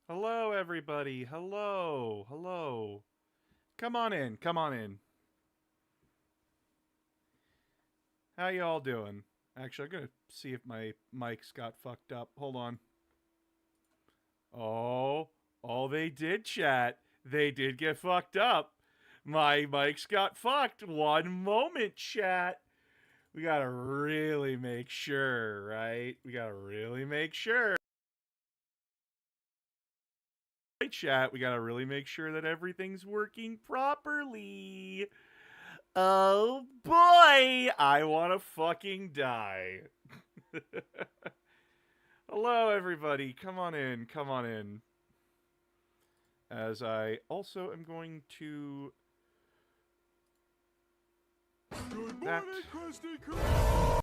Hello, everybody. Hello. Hello. Come on in. Come on in. How y'all doing? Actually, I'm going to see if my mics got fucked up. Hold on. Oh, they did, chat. They did get fucked up. My mics got fucked. One moment, chat. We gotta really make sure, right? We gotta really make sure. Right, chat. We gotta really make sure that everything's working properly. Oh boy, I wanna fucking die. Hello, everybody. Come on in. Come on in. As I also am going to. Good That. morning, Krusty Krab!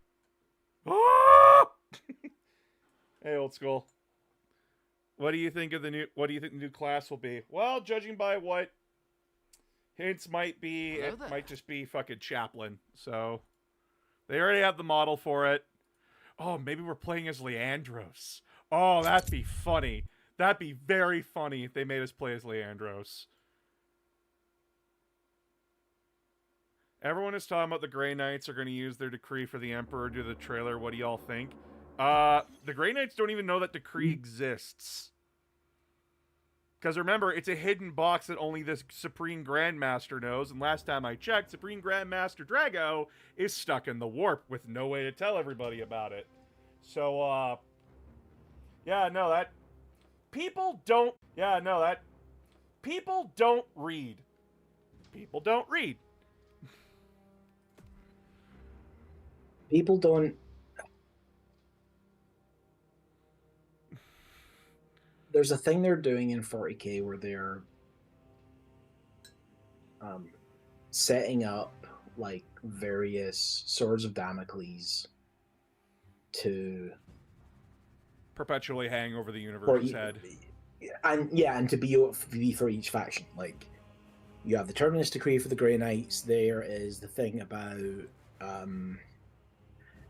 Ah! Hey, old school. What do you think of the new? What do you think the new class will be? Well, judging by what hints might be, it might just be fucking Chaplin. So they already have the model for it. Oh, maybe we're playing as Leandros. Oh, that'd be funny. That'd be very funny if they made us play as Leandros. Everyone is talking about the Grey Knights are going to use their decree for the Emperor due to the trailer. What do y'all think? The Grey Knights don't even know that decree exists. Because remember, it's a hidden box that only this Supreme Grandmaster knows, and last time I checked, Supreme Grandmaster Drago is stuck in the warp with no way to tell everybody about it. So, yeah, no, that... People don't... Yeah, no, that... People don't read. People don't read. People don't. There's a thing they're doing in 40k where they're setting up like various swords of Damocles to Perpetually hang over the universe's head. And to be for each faction. Like, you have the Terminus Decree for the Grey Knights. There is the thing about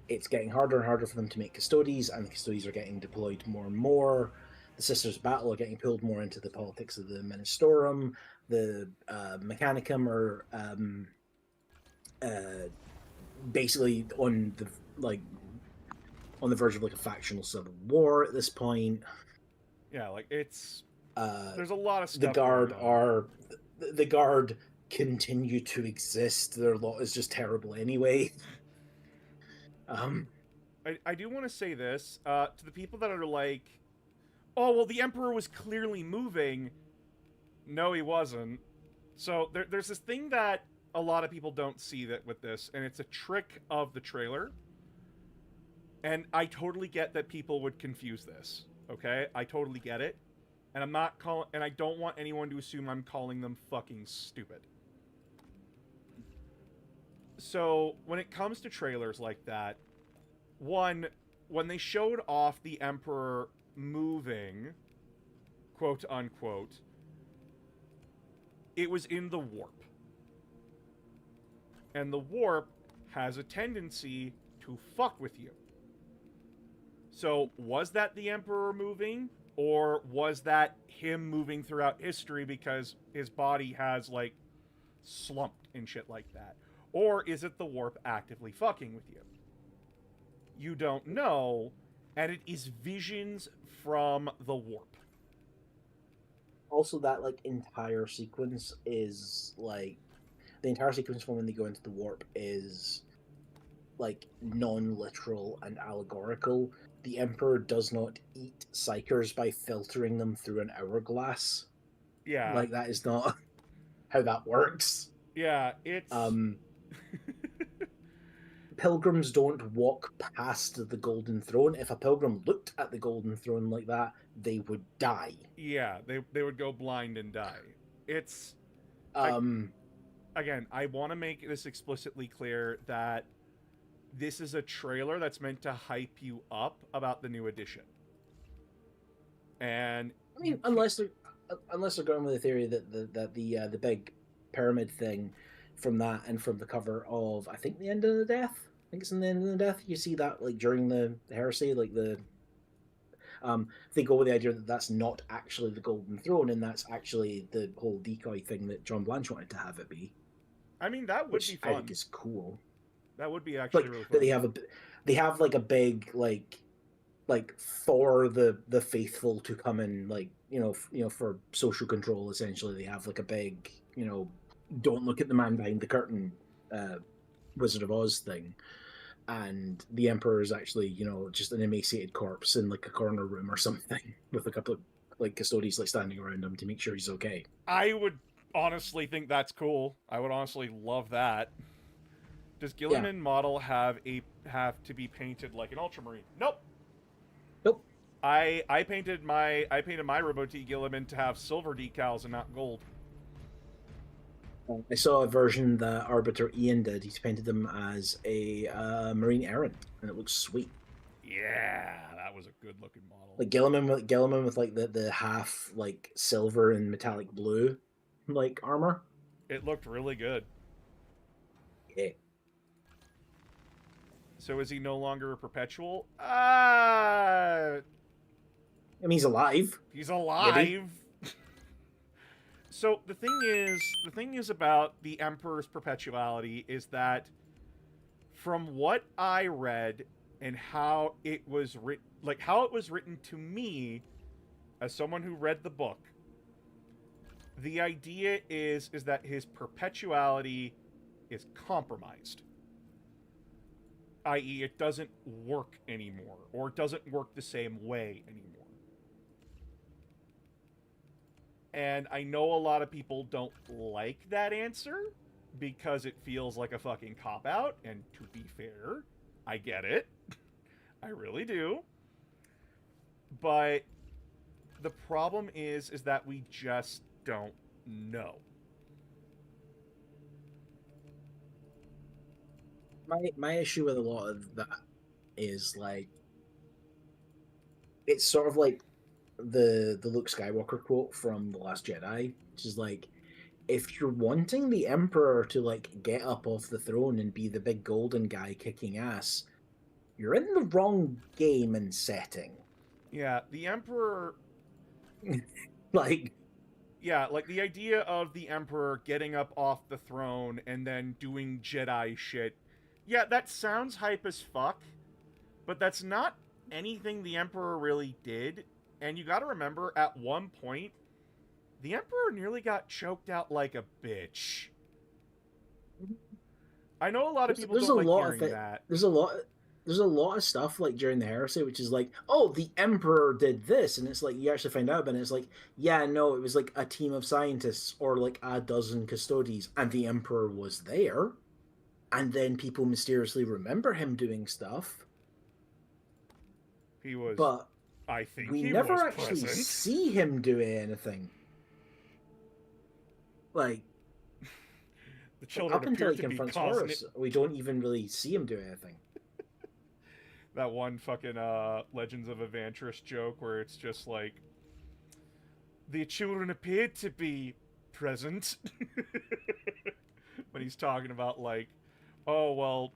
it's getting harder and harder for them to make custodies, and the custodies are getting deployed more and more. The Sisters of Battle are getting pulled more into the politics of the Ministorum. The Mechanicum are basically on the verge of like a factional civil war at this point. Yeah, like it's there's a lot of stuff. The Guard continue to exist. Their lot is just terrible anyway. I do want to say this to the people that are like, oh, well, the Emperor was clearly moving. No, he wasn't. So there's this thing that a lot of people don't see that with this, and it's a trick of the trailer. And I totally get that people would confuse this. Okay, I totally get it, and I'm not calling, and I don't want anyone to assume I'm calling them fucking stupid. So when it comes to trailers like that, one, when they showed off the Emperor moving, quote unquote, it was in the warp. And the warp has a tendency to fuck with you. So, was that the Emperor moving? Or was that him moving throughout history because his body has, like, slumped and shit like that? Or is it the warp actively fucking with you? You don't know, and it is visions from the warp. Also, that like entire sequence is like the entire sequence from when they go into the warp is like non-literal and allegorical. The Emperor does not eat psychers by filtering them through an hourglass. Yeah, like that is not how that works. Yeah, it's pilgrims don't walk past the Golden Throne. If a pilgrim looked at the Golden Throne like that, they would die. Yeah, they would go blind and die. It's again, I want to make this explicitly clear that this is a trailer that's meant to hype you up about the new edition. And I mean, unless they're going with the theory that the big pyramid thing from that and from the cover of, I think, The End of the Death think it's in the end of the death. You see that like during the heresy, like they go with the idea that that's not actually the Golden Throne, and that's actually the whole decoy thing that John Blanche wanted to have it be. I mean, that would Which be fun. I think is cool. That would be actually Like really fun. that they have like a big like for the faithful to come and like for social control. Essentially, they have like a big don't look at the man behind the curtain, Wizard of Oz thing. And the Emperor is actually, just an emaciated corpse in like a corner room or something with a couple of like custodians like standing around him to make sure he's okay. I would honestly think that's cool. I would honestly love that. Does Gilliman model have to be painted like an ultramarine? Nope. Nope. I painted my Roboti Gilliman to have silver decals and not gold. I saw a version that Arbiter Ian did. He's painted them as a Marine errant, and it looks sweet. Yeah, that was a good looking model. Like Gilliman with like the half like silver and metallic blue like armor. It looked really good. Yeah. So is he no longer a perpetual? I mean, he's alive. He's alive. So the thing is about the Emperor's perpetuality is that from what I read and how it was written to me as someone who read the book, the idea is that his perpetuality is compromised. I.e., it doesn't work anymore, or it doesn't work the same way anymore. And I know a lot of people don't like that answer because it feels like a fucking cop-out, and to be fair, I get it. I really do. But the problem is that we just don't know. My issue with a lot of that is like it's sort of like the Luke Skywalker quote from The Last Jedi, which is like, if you're wanting the Emperor to like get up off the throne and be the big golden guy kicking ass, you're in the wrong game and setting. Yeah, the Emperor like the idea of the Emperor getting up off the throne and then doing Jedi shit. Yeah, that sounds hype as fuck, but that's not anything the Emperor really did. And you gotta remember, at one point, the Emperor nearly got choked out like a bitch. I know a lot of people don't like hearing that. There's a lot of stuff like during the heresy, which is like, oh, the Emperor did this, and it's like you actually find out about it. And it's like, yeah, no, it was like a team of scientists or like a dozen custodians, and the Emperor was there, and then people mysteriously remember him doing stuff. He was, but I think we he never was actually present. see him doing anything. Like the children up until he appear to be confronts causing Horus, we don't even really see him do anything. That one fucking Legends of Evantris joke where it's just like, the children appeared to be present. When he's talking about like, oh well,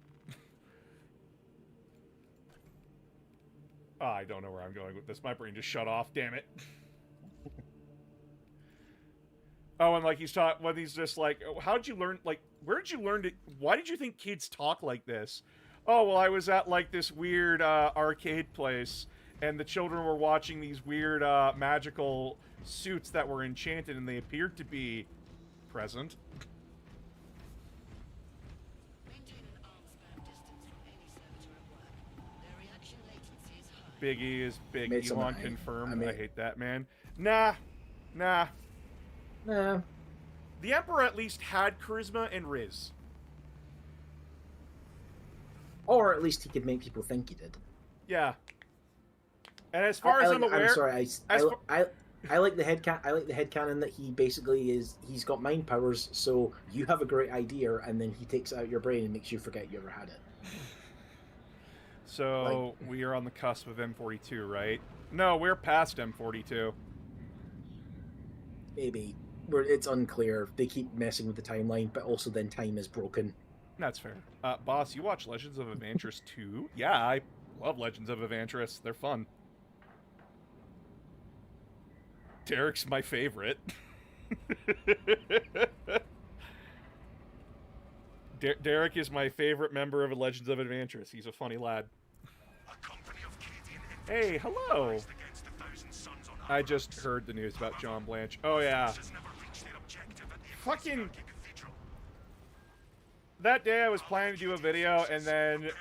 I don't know where I'm going with this. My brain just shut off. Damn it. Oh, and like he's just like, how did you learn? Like, where did you learn to? Why did you think kids talk like this? Oh, well, I was at like this weird arcade place, and the children were watching these weird magical suits that were enchanted, and they appeared to be present. Big E is big. Elon confirmed. I hate that, man. Nah. Nah. The Emperor at least had charisma and riz. Or at least he could make people think he did. Yeah. And as far as I'm aware, I'm sorry. I like the headcanon that he basically he's got mind powers. So you have a great idea, and then he takes it out your brain and makes you forget you ever had it. So we are on the cusp of M42, right? No, we're past M42. Maybe. It's unclear. They keep messing with the timeline, but also then time is broken. That's fair. Boss, you watch Legends of Evantris 2? Yeah, I love Legends of Evantris. They're fun. Derek's my favorite. Derek is my favorite member of Legends of Evantris. He's a funny lad. Hey, hello! I just heard the news about John Blanche. Oh, yeah. Fucking... That day I was planning to do a video, and then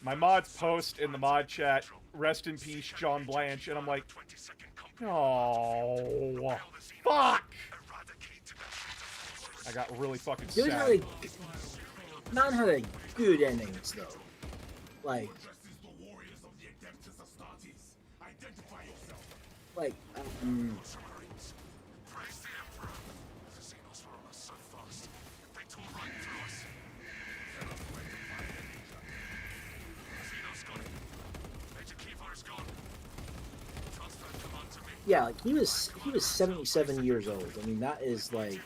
my mods post in the mod chat, rest in peace, John Blanche, and I'm like, oh, fuck! I got really fucking sad. Man had a good innings, though. Like, yeah, like he was 77 years old. I mean, that is like,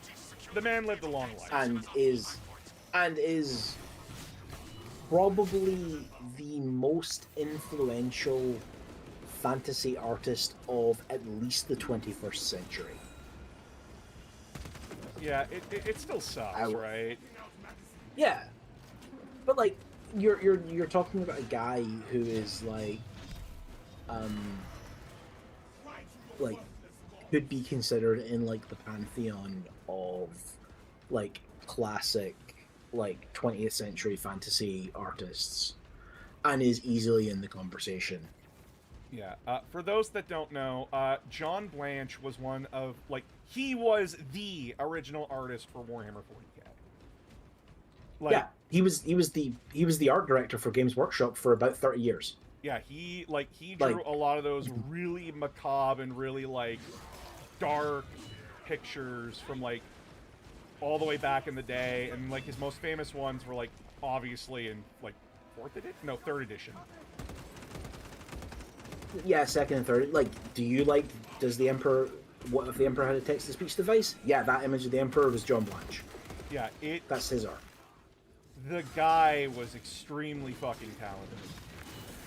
the man lived a long life, and is probably the most influential fantasy artist of at least the 21st century. Yeah, it still sucks, right? Yeah, but like you're talking about a guy who is like could be considered in like the pantheon of like classic like 20th century fantasy artists, and is easily in the conversation. Yeah, for those that don't know, John Blanche was one of, like, he was the original artist for Warhammer 40k. Like, Yeah, he was the art director for Games Workshop for about 30 years. Yeah, he drew a lot of those really macabre and really, like, dark pictures from, like, all the way back in the day, and, like, his most famous ones were, like, obviously in, like, 4th edition? No, 3rd edition. Yeah, 2nd and 3rd. Like, does the Emperor, what if the Emperor had a text-to-speech device? Yeah, that image of the Emperor was John Blanche. Yeah, that's his art. The guy was extremely fucking talented.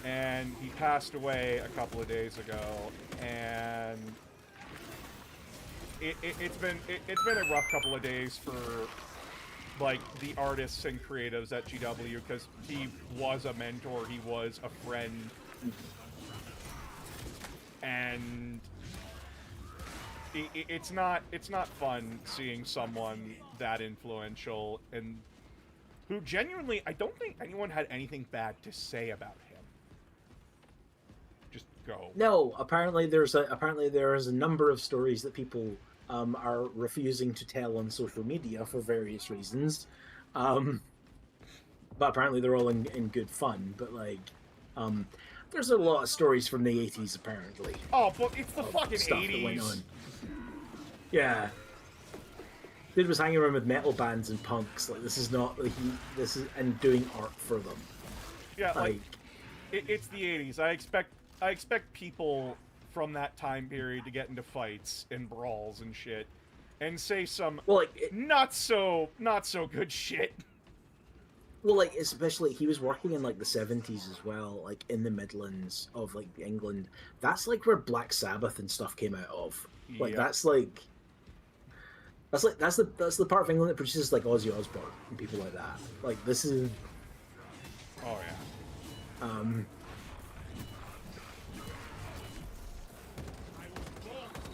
And he passed away a couple of days ago, and it's been a rough couple of days for, like, the artists and creatives at GW, because he was a mentor, he was a friend, and it's not fun seeing someone that influential and who genuinely, I don't think anyone had anything bad to say about him. Just go. No, apparently there is a number of stories that people are refusing to tell on social media for various reasons, but apparently they're all in good fun. But like, there's a lot of stories from the 80s apparently. Oh, but it's the fucking stuff 80s. That went on. Yeah. Dude was hanging around with metal bands and punks. Like, this is not like this is and doing art for them. Yeah, like it's the 80s. I expect people from that time period to get into fights and brawls and shit, and say some not so good shit. Well, like, especially he was working in like the 70s as well, like in the Midlands of like England. That's like where Black Sabbath and stuff came out of. Like, Yep. that's the part of England that produces like Ozzy Osbourne and people like that. Like, this is. Oh yeah.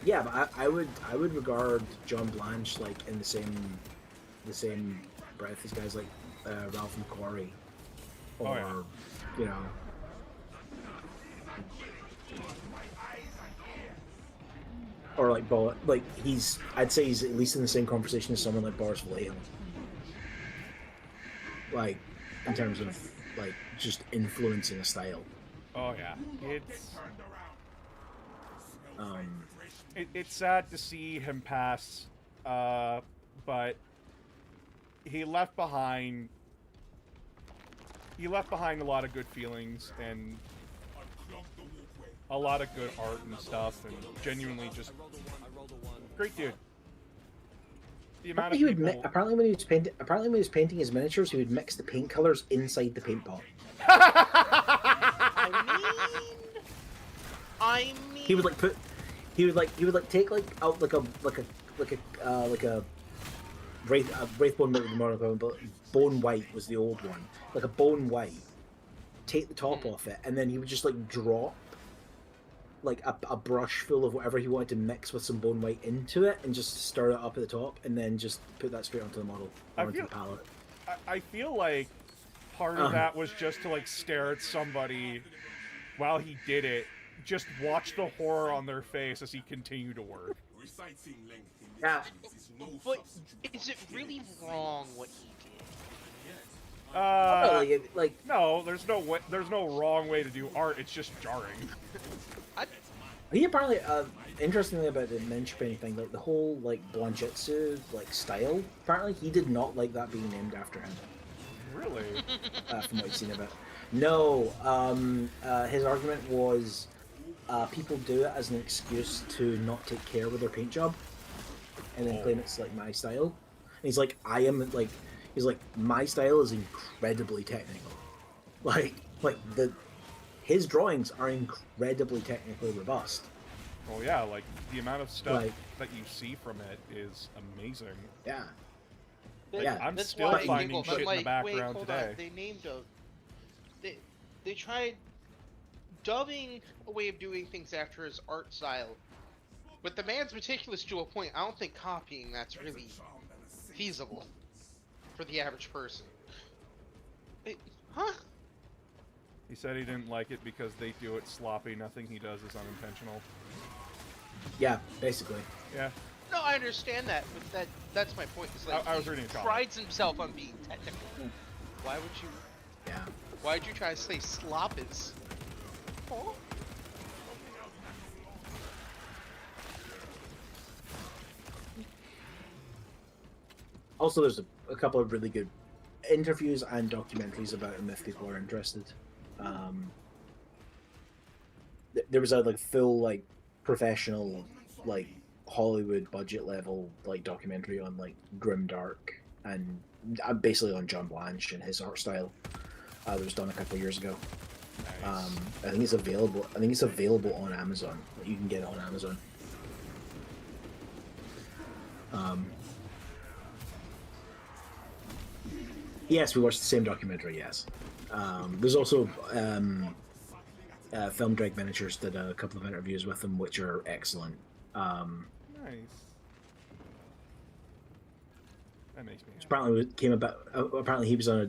Yeah, but I would regard John Blanche like in the same breath as guys like Ralph McQuarrie, or you know. Or like I'd say he's at least in the same conversation as someone like Boris Vallejo. Like, in terms of like just influencing a style. Oh yeah, it's sad to see him pass, but he left behind a lot of good feelings and a lot of good art and stuff, and genuinely just great dude. the amount Apparently, of he would people. apparently when he was painting his miniatures, he would mix the paint colors inside the paint pot. I He would mean, like put he would like take like out like a Wraithbone might be more of a but bone white was the old one, like a bone white. Take the top off it, and then he would just like drop like a brush full of whatever he wanted to mix with some bone white into it, and just stir it up at the top, and then just put that straight onto the model I or onto feel- the palette. I feel like part of that was just to like stare at somebody while he did it. Just watch the horror on their face as he continued to work. Yeah. but is it really wrong what he did? Like No, there's no wrong way to do art. It's just jarring. he apparently, interestingly about the miniature painting thing, like the whole like Blanchitsu like style. Apparently, he did not like that being named after him. Really? From what I've seen of it. No, his argument was people do it as an excuse to not take care with their paint job, and then claim it's like my style. And he's like, my style is incredibly technical. Like his drawings are incredibly technically robust. Well, yeah, like the amount of stuff Like- that you see from it is amazing. Yeah. That- Yeah. I'm that's still why I finding giggle, shit in but, the like, background hold today. On. They named they tried dubbing a way of doing things after his art style, but the man's meticulous to a point. I don't think copying that's really feasible for the average person. Huh? He said he didn't like it because they do it sloppy. Nothing he does is unintentional. Yeah, basically. Yeah. No, I understand that, but that's my point. It's like I was he reading a comment. prides himself on being technical. Why would you? Yeah. Why'd you try to say slop is? Oh. Also, there's a couple of really good interviews and documentaries about him if people are interested. There was a like full like professional like Hollywood budget level like documentary on like grimdark and basically on John Blanche and his art style. That was done a couple of years ago. Nice. I think it's available. I think it's available on Amazon. You can get it on Amazon. Yes, we watched the same documentary. Yes, there's also Film Drag Miniatures did a couple of interviews with them, which are excellent. Nice. That makes me happy. Apparently, it came about. Apparently, he was on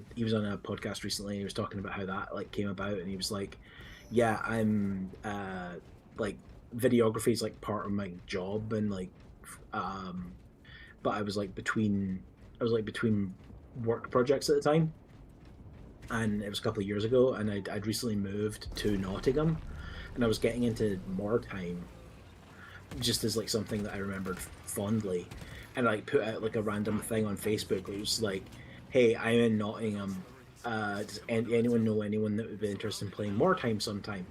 a podcast recently. And he was talking about how that like came about, and he was like, "Yeah, I'm like videography is like part of my job, and like, but I was like between work projects at the time, and it was a couple of years ago, and I'd recently moved to Nottingham, and I was getting into Moortime, just as like something that I remembered fondly, and I like, put out like a random thing on Facebook. It was like, "Hey, I'm in Nottingham. Does anyone know anyone that would be interested in playing Moortime sometime?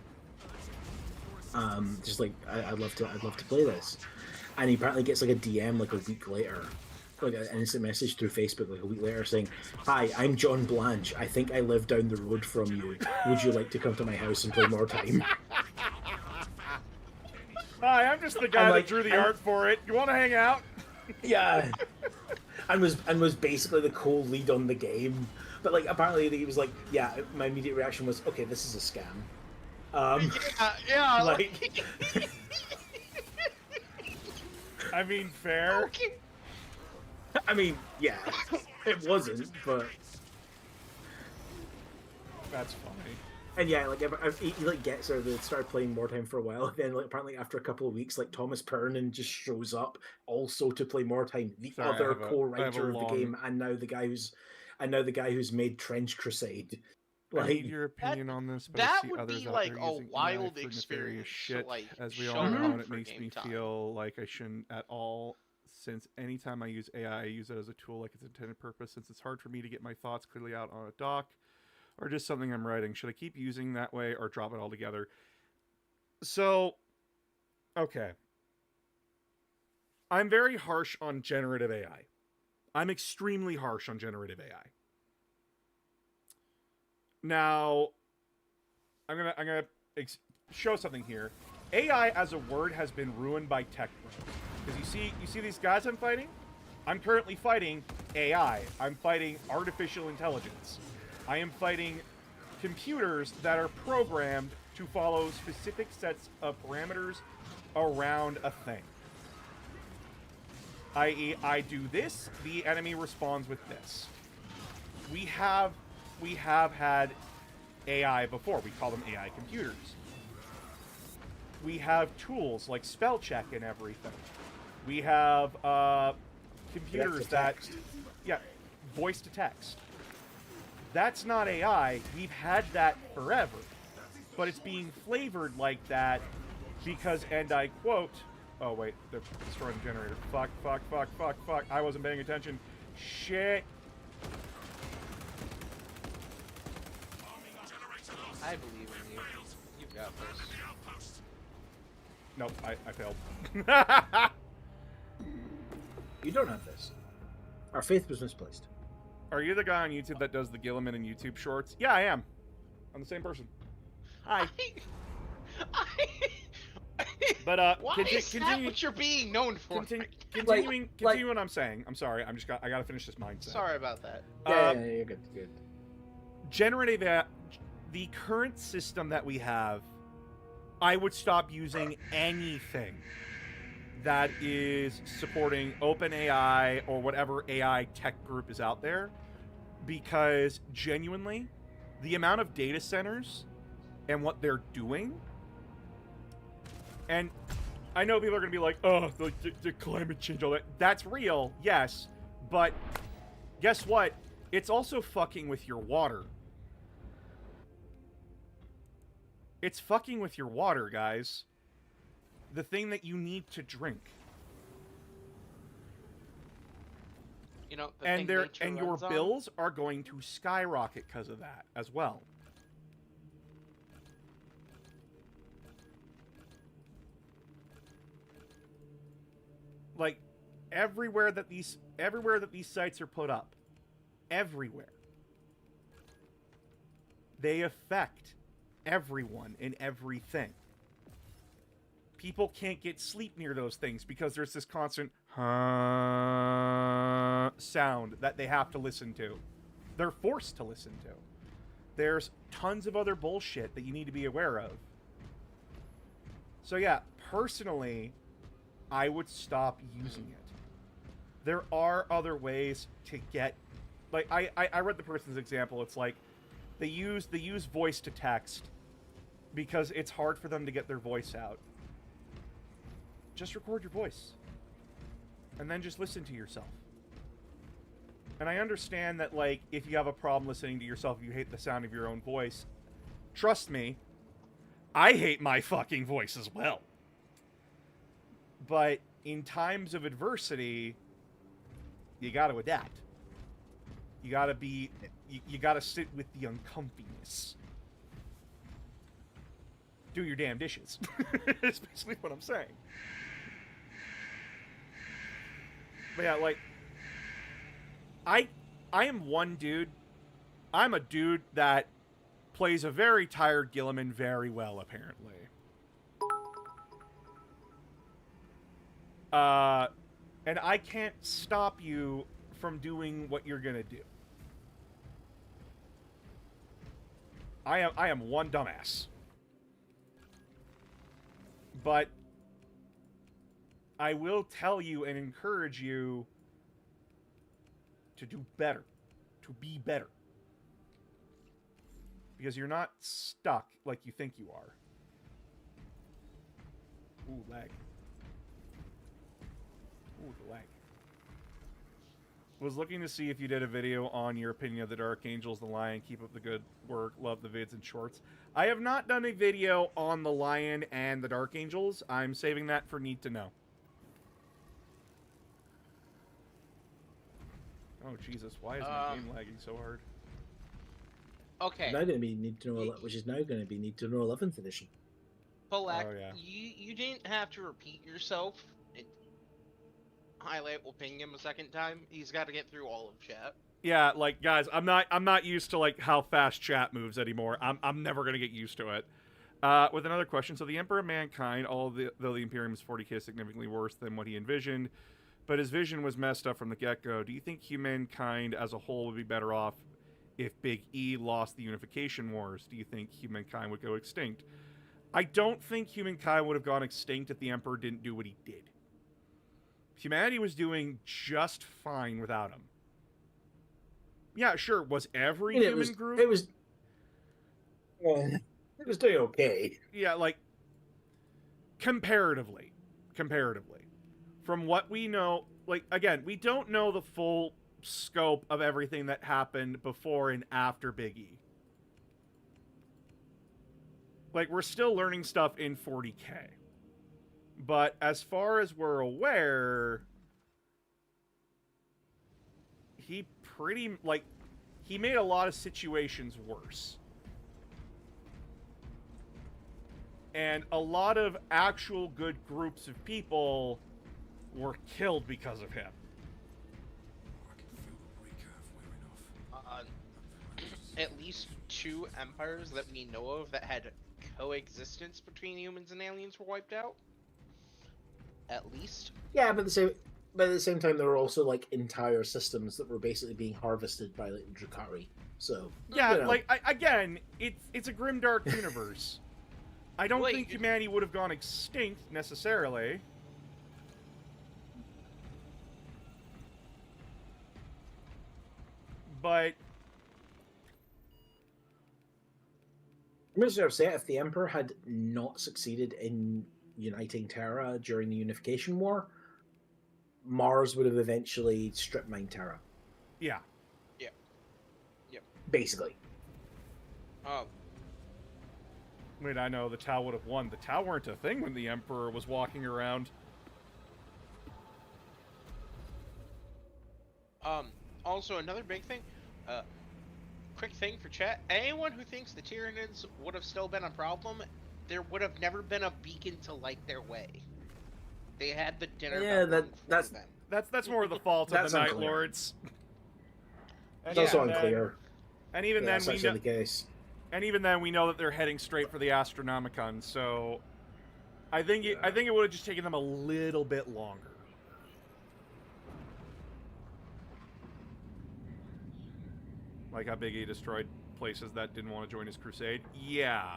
Just like I'd love to play this." And he apparently gets like a DM like a week later, like an instant message through Facebook like a week later saying, "Hi, I'm John Blanche. I think I live down the road from you. Would you like to come to my house and play Moortime?" Hi, I'm just the guy like- that drew the art for it. You want to hang out? Yeah, and was basically the co-lead on the game. But like apparently he was like, "Yeah." My immediate reaction was, "Okay, this is a scam." Yeah. Like, I mean, fair. Okay. I mean, yeah, it wasn't, but. That's funny. And yeah, like he like gets her. They started playing Moortime for a while. And then like apparently after a couple of weeks, like Thomas Pernin just shows up also to play Moortime, the Sorry, I other have a co-writer of long- the game, and now the guy who's made Trench Crusade. I Like, need your opinion on this, but that I see would others be out like there a using AI wild for nefarious experience to, shit, like, as we show all know, up and it for makes game me time. feel like I shouldn't at all. Since anytime I use AI, I use it as a tool like its intended purpose. Since it's hard for me to get my thoughts clearly out on a doc, or just something I'm writing, should I keep using that way or drop it altogether? So, okay, I'm very harsh on generative AI. I'm extremely harsh on generative AI. Now, I'm gonna show something here. AI as a word has been ruined by tech bros. Because you see these guys I'm fighting? I'm currently fighting AI. I'm fighting artificial intelligence. I am fighting computers that are programmed to follow specific sets of parameters around a thing. I.e., I do this, the enemy responds with this. We have had AI before. We call them AI computers. We have tools like spell check and everything. We have computers that, yeah, voice to text. That's not AI. We've had that forever. But it's being flavored like that because, and I quote, oh wait, they're destroying the generator. Fuck. I wasn't paying attention. Shit. I believe in you. You've got this. Nope, I failed. You don't have this. Our faith was misplaced. Are you the guy on YouTube that does the Gilliman and YouTube shorts? Yeah, I am. I'm the same person. Hi. But why is that what you're being known for? Continuing what I'm saying. I'm sorry. I gotta finish this mindset. Sorry about that. Yeah, you're good. Generative AI, the current system that we have, I would stop using anything that is supporting OpenAI or whatever AI tech group is out there, because genuinely, the amount of data centers and what they're doing, and I know people are going to be like, oh, the climate change, all that. That's real, yes, but guess what? It's also fucking with your water. It's fucking with your water, guys. The thing that you need to drink. You know, And your bills are going to skyrocket because of that as well. Like everywhere that these sites are put up, everywhere, they affect everyone and everything. People can't get sleep near those things because there's this constant sound that they have to listen to. They're forced to listen to. There's tons of other bullshit that you need to be aware of. So yeah, personally, I would stop using it. There are other ways to get, like, I read the person's example. It's like they use voice to text because it's hard for them to get their voice out. Just record your voice. And then just listen to yourself. And I understand that, like, if you have a problem listening to yourself, if you hate the sound of your own voice, trust me, I hate my fucking voice as well. But in times of adversity, you gotta adapt. You gotta be, you gotta sit with the uncomfiness. Do your damn dishes. That's basically what I'm saying. But yeah, like, I am one dude. I'm a dude that plays a very tired Gilliman very well, apparently. And I can't stop you from doing what you're gonna do. I am one dumbass. But I will tell you and encourage you to do better, to be better. Because you're not stuck like you think you are. Ooh, lag. Ooh, the lag. Was looking to see if you did a video on your opinion of the Dark Angels, the Lion. Keep up the good work. Love the vids and shorts. I have not done a video on the Lion and the Dark Angels. I'm saving that for Need to Know. Oh, Jesus. Why is my game lagging so hard? Okay. Now going to be Need to Know, which is now going to be Need to Know 11th edition. Polak, Oh, yeah. you didn't have to repeat yourself. highlight will ping him a second time. He's got to get through all of chat. Yeah, like guys, I'm not used to like how fast chat moves anymore. I'm never gonna get used to it. With another question, so the Emperor of Mankind, though the Imperium is 40k significantly worse than what he envisioned, but his vision was messed up from the get-go. Do you think humankind as a whole would be better off if Big E lost the Unification Wars? Do you think humankind would go extinct? I don't think humankind would have gone extinct if the Emperor didn't do what he did. Humanity was doing just fine without him. Yeah, sure. Was every human group? It was doing okay. Yeah, like comparatively. From what we know, like again, we don't know the full scope of everything that happened before and after Big E. Like we're still learning stuff in 40k. But as far as we're aware, he made a lot of situations worse. And a lot of actual good groups of people were killed because of him. At least 2 empires that we know of that had coexistence between humans and aliens were wiped out. At least. Yeah, but at the same time, there were also like entire systems that were basically being harvested by like Drukhari. So yeah, you know. like again, it's a grimdark universe. I don't think humanity would have gone extinct necessarily. But I'm just upset if the Emperor had not succeeded in uniting Terra during the Unification War, Mars would have eventually strip mined Terra. Yeah. Basically. Wait, I know the Tau would have won. The Tau weren't a thing when the Emperor was walking around. Also, another big thing, quick thing for chat. Anyone who thinks the Tyranids would have still been a problem, there would have never been a beacon to light their way. They had the dinner. Yeah, that's more the fault of the Night Lords. It's also unclear. And even then, we know the case. And even then, we know that they're heading straight for the Astronomicon. So, I think it would have just taken them a little bit longer. Like how Big E destroyed places that didn't want to join his crusade. Yeah.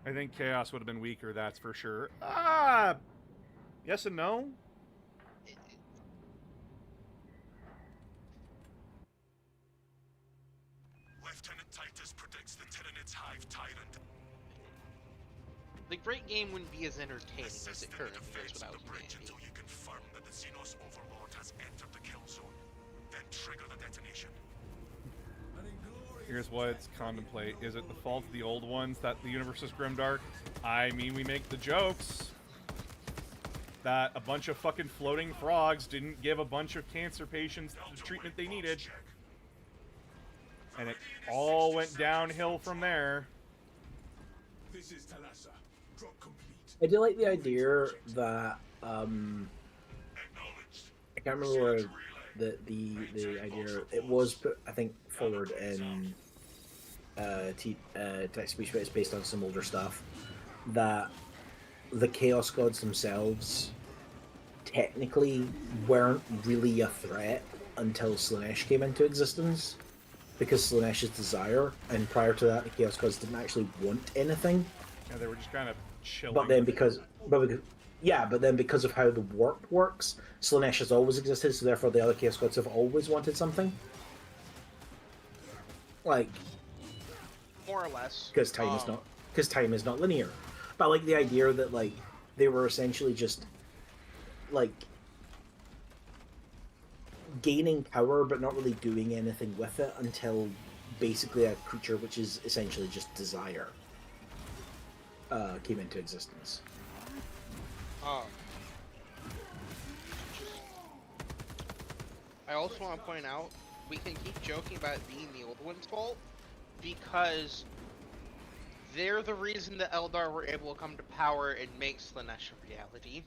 I think Chaos would have been weaker, that's for sure. Yes and no? Lieutenant Titus predicts the Tyranids hive tyrant. The great game wouldn't be as entertaining as Assist it in the currently defense is of without the bridge humanity. until you confirm that the Xenos Overlord has entered the kill zone. Then trigger the detonation. Here's what it's contemplate. Is it the fault of the old ones that the universe is grimdark? I mean, we make the jokes that a bunch of fucking floating frogs didn't give a bunch of cancer patients the treatment they needed. And it all went downhill from there. This is Talassa. Drop complete. I do like the idea that I can't remember where the idea it was put, I think, forward in text speech, but it's based on some older stuff, that the Chaos Gods themselves technically weren't really a threat until Slaanesh came into existence, because Slaanesh's desire, and prior to that the Chaos Gods didn't actually want anything. Yeah, they were just kind of chilling. But then because of how the warp works, Slaanesh has always existed, so therefore the other Chaos Gods have always wanted something. Like, More or less. because time is not linear. But I like the idea that like they were essentially just like gaining power but not really doing anything with it until basically a creature which is essentially just desire came into existence. I also want to point out, we can keep joking about it being the old one's fault, because they're the reason the Eldar were able to come to power and make Slaanesh a reality.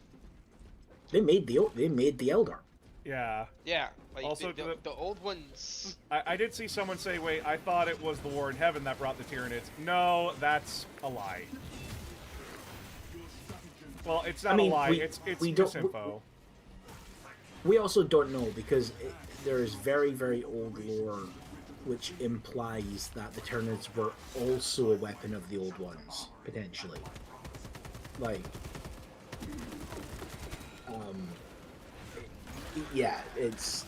They made the Eldar. Yeah. Yeah, like Also, the old ones. I did see someone say, wait, I thought it was the War in Heaven that brought the Tyranids. No, that's a lie. Well, it's not a lie. It's misinfo. We also don't know because there is very, very old lore which implies that the Tyranids were also a weapon of the Old Ones, potentially. Like, yeah, it's...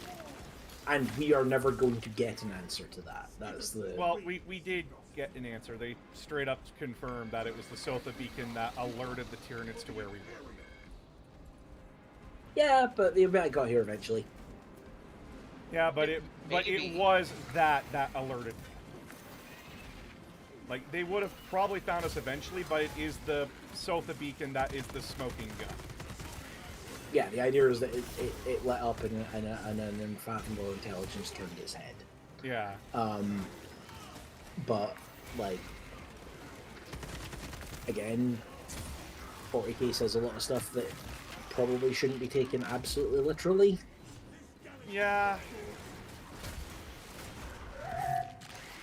And we are never going to get an answer to that. That's the... Well, we did get an answer. They straight up confirmed that it was the Sotha beacon that alerted the Tyranids to where we were. Yeah, but the event got here eventually. Yeah, but it was that alerted. Like, they would have probably found us eventually, but it is the Sotha beacon that is the smoking gun. Yeah, the idea is that it let up and an unfathomable intelligence turned its head. Yeah. But, like, again, 40k says a lot of stuff that probably shouldn't be taken absolutely literally. Yeah.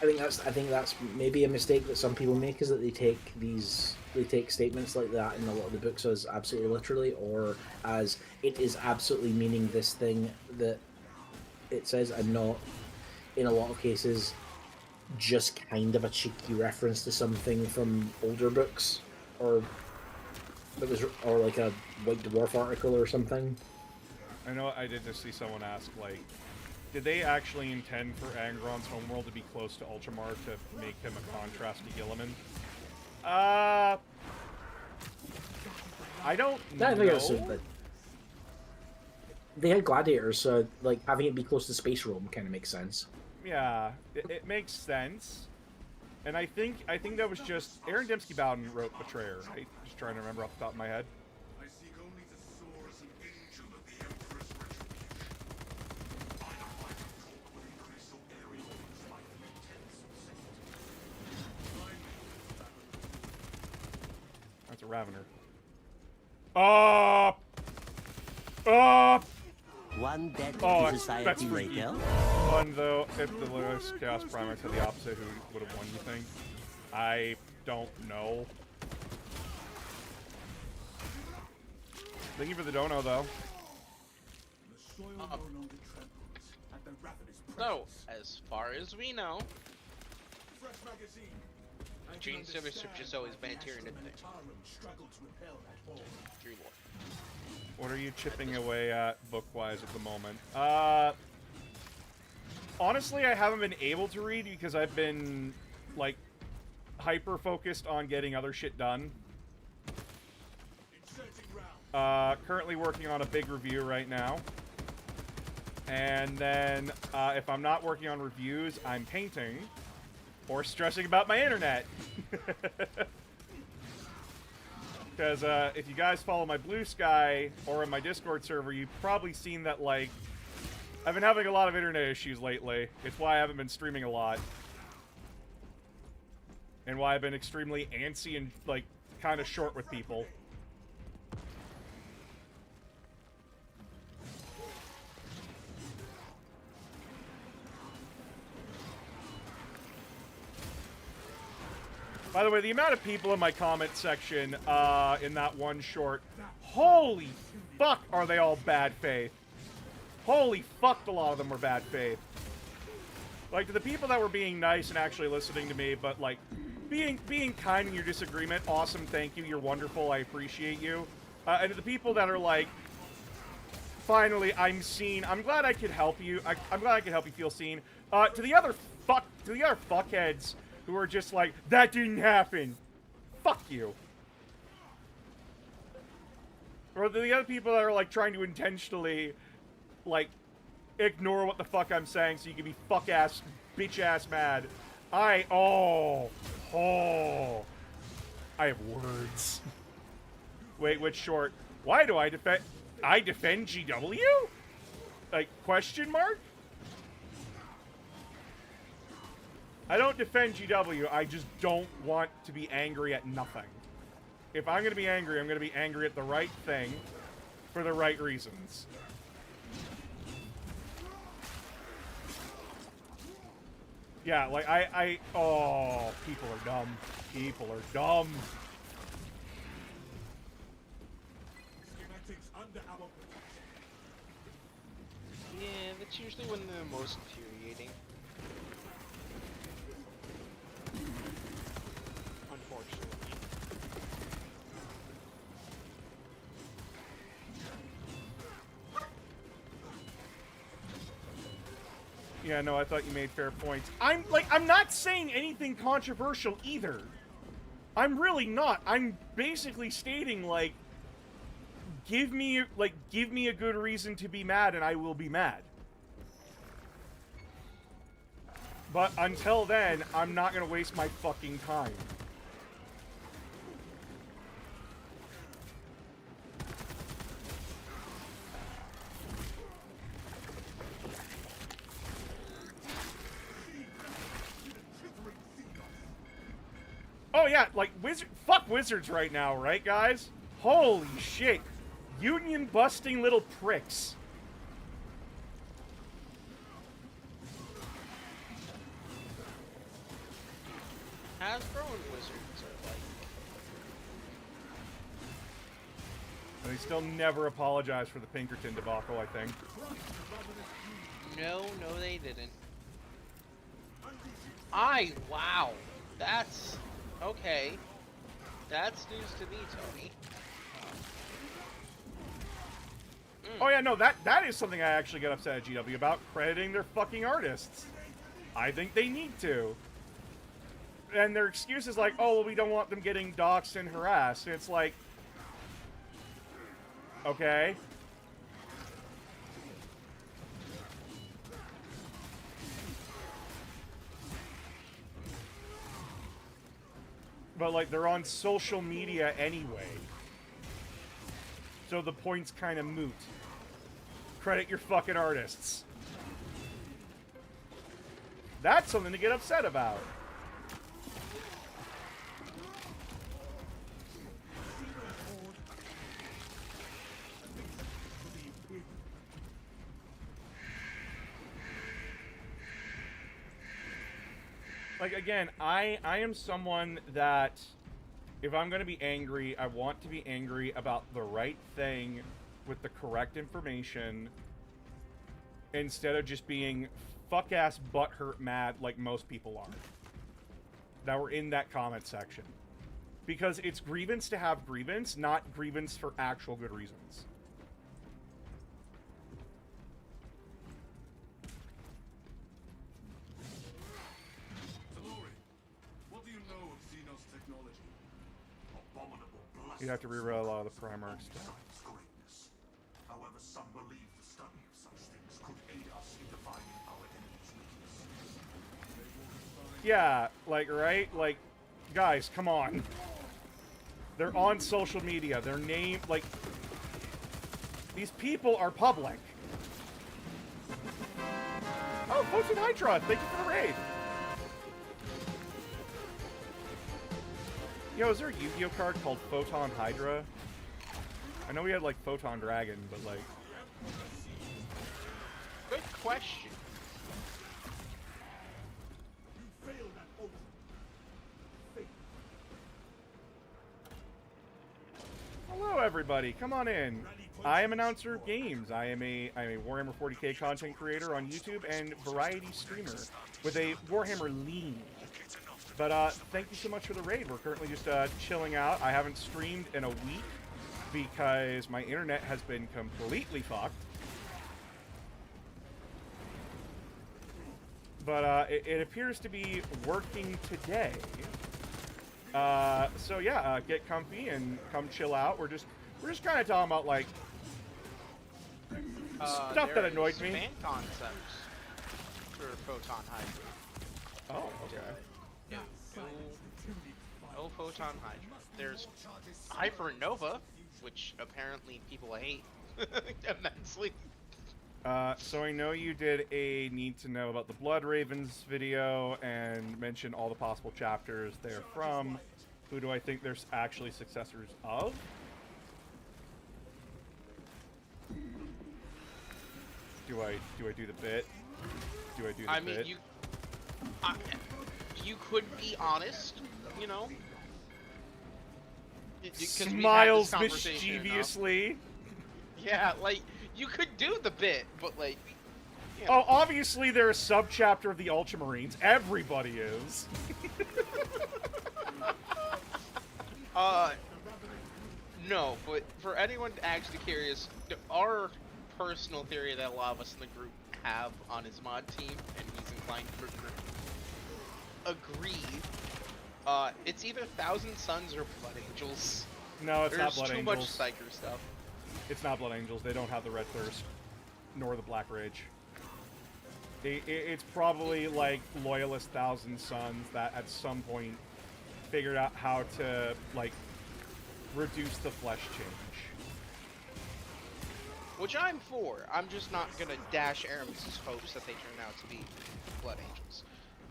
I think that's maybe a mistake that some people make, is that they take statements like that in a lot of the books as absolutely literally, or as it is absolutely meaning this thing that it says, and not, in a lot of cases, just kind of a cheeky reference to something from older books, or like a White Dwarf article or something. I know I did just see someone ask, like, did they actually intend for Angron's homeworld to be close to Ultramar to make him a contrast to Gilliman? I don't know. I think that's but they had gladiators, so like having it be close to Space Rome kind of makes sense. Yeah, it makes sense. And I think that was just Aaron Dembski Bowden wrote Betrayer, right? Just trying to remember off the top of my head. I seek only the soar as an angel of the Emperor's retribution. I don't like to talk with increase so airy things like intense sensitivity. That's a Ravener. Up! Up! One dead Oh, society that's freaky. later. Fun though, if the lowest Chaos Primates had the opposite, who would have won, you think? I don't know. Thank you for the dono, though. So, as far as we know, Gene Simmons have just always been Tyranid thing. Dream War. What are you chipping away at book-wise at the moment? Honestly, I haven't been able to read because I've been, like, hyper-focused on getting other shit done. Currently working on a big review right now. And then, if I'm not working on reviews, I'm painting or stressing about my internet. Because if you guys follow my Blue Sky or in my Discord server, you've probably seen that, like, I've been having a lot of internet issues lately. It's why I haven't been streaming a lot. And why I've been extremely antsy and, like, kind of short with people. By the way, the amount of people in my comment section in that one short, holy fuck, are they all bad faith. Holy fuck, a lot of them were bad faith. Like, to the people that were being nice and actually listening to me, but, like, being kind in your disagreement, awesome, thank you, you're wonderful, I appreciate you. And to the people that are like, finally, I'm seen, I'm glad I could help you, I'm glad I could help you feel seen. To the other fuckheads who are just like, that didn't happen. Fuck you. Or the other people that are, like, trying to intentionally, like, ignore what the fuck I'm saying so you can be fuck-ass, bitch-ass mad. I have words. Wait, which short? Why do I defend GW? Like, question mark? I don't defend GW, I just don't want to be angry at nothing. If I'm gonna be angry, I'm gonna be angry at the right thing. for the right reasons. Yeah, like, oh, people are dumb. People are dumb. Schematics under our protection. Yeah, that's usually when they're most infuriating. Unfortunately. Yeah, no, I thought you made fair points. I'm not saying anything controversial either. I'm really not. I'm basically stating, like, give me a good reason to be mad and I will be mad. But until then, I'm not gonna waste my fucking time. Oh yeah, like fuck wizards right now, right guys? Holy shit. Union busting little pricks. Hasbro and Wizards are like... And they still never apologize for the Pinkerton debacle, I think. No, they didn't. Wow. That's... Okay. That's news to me, Tony. Oh yeah, no, that is something I actually get upset at GW about, crediting their fucking artists. I think they need to. And their excuse is like, oh, well, we don't want them getting doxxed and harassed. And it's like, okay. But, like, they're on social media anyway. So the point's kind of moot. Credit your fucking artists. That's something to get upset about. Like, again, I am someone that, if I'm going to be angry, I want to be angry about the right thing with the correct information, instead of just being fuck-ass butthurt mad like most people are that were in that comment section. Because it's grievance to have grievance, not grievance for actual good reasons. What do you know of Xenos technology? Abominable blasphemy. You'd have to reread a lot of the Primarch stuff. Besides greatness. However, some believe the study of such things could aid us in defining our enemy's weakness. Yeah, like, right? Like, guys, come on. They're on social media. Their name, like, these people are public. Oh, Photon Hydra, thank you for the raid. Yo, is there a Yu-Gi-Oh card called Photon Hydra? I know we had, like, Photon Dragon, but, like... Good question. You failed at oath. Fate. Hello, everybody. Come on in. I am Announcer of Games. I am a Warhammer 40k content creator on YouTube and variety streamer with a Warhammer lean. But thank you so much for the raid. We're currently just chilling out. I haven't streamed in a week because my internet has been completely fucked. But it appears to be working today. So yeah, get comfy and come chill out. We're just kind of talking about, like, stuff that annoyed me. Fan concepts for Photon Hydra. Oh, okay. Yeah. No Photon Hydra. There's Hypernova, which apparently people hate immensely. So I know you did a need to know about the Blood Ravens video and mentioned all the possible chapters they're from. Who do I think there's actually successors of? Do I do the bit? Do I do the I mean, bit? you could be honest, you know. 'Cause we've had this Smiles conversation enough. mischievously. Yeah, like you could do the bit, but like, you Oh, know. obviously they're a subchapter of the Ultramarines. Everybody is. No, but for anyone actually curious, our personal theory that a lot of us in the group have on his mod team, and he's inclined to agree, it's either Thousand Sons or Blood Angels. No, it's not There's Blood too Angels. much Psyker stuff. It's not Blood Angels. They don't have the Red Thirst, nor the Black Rage. It's probably like Loyalist Thousand Sons that at some point figured out how to like reduce the flesh change. Which I'm for. I'm just not gonna dash Aramis's hopes that they turn out to be Blood Angels.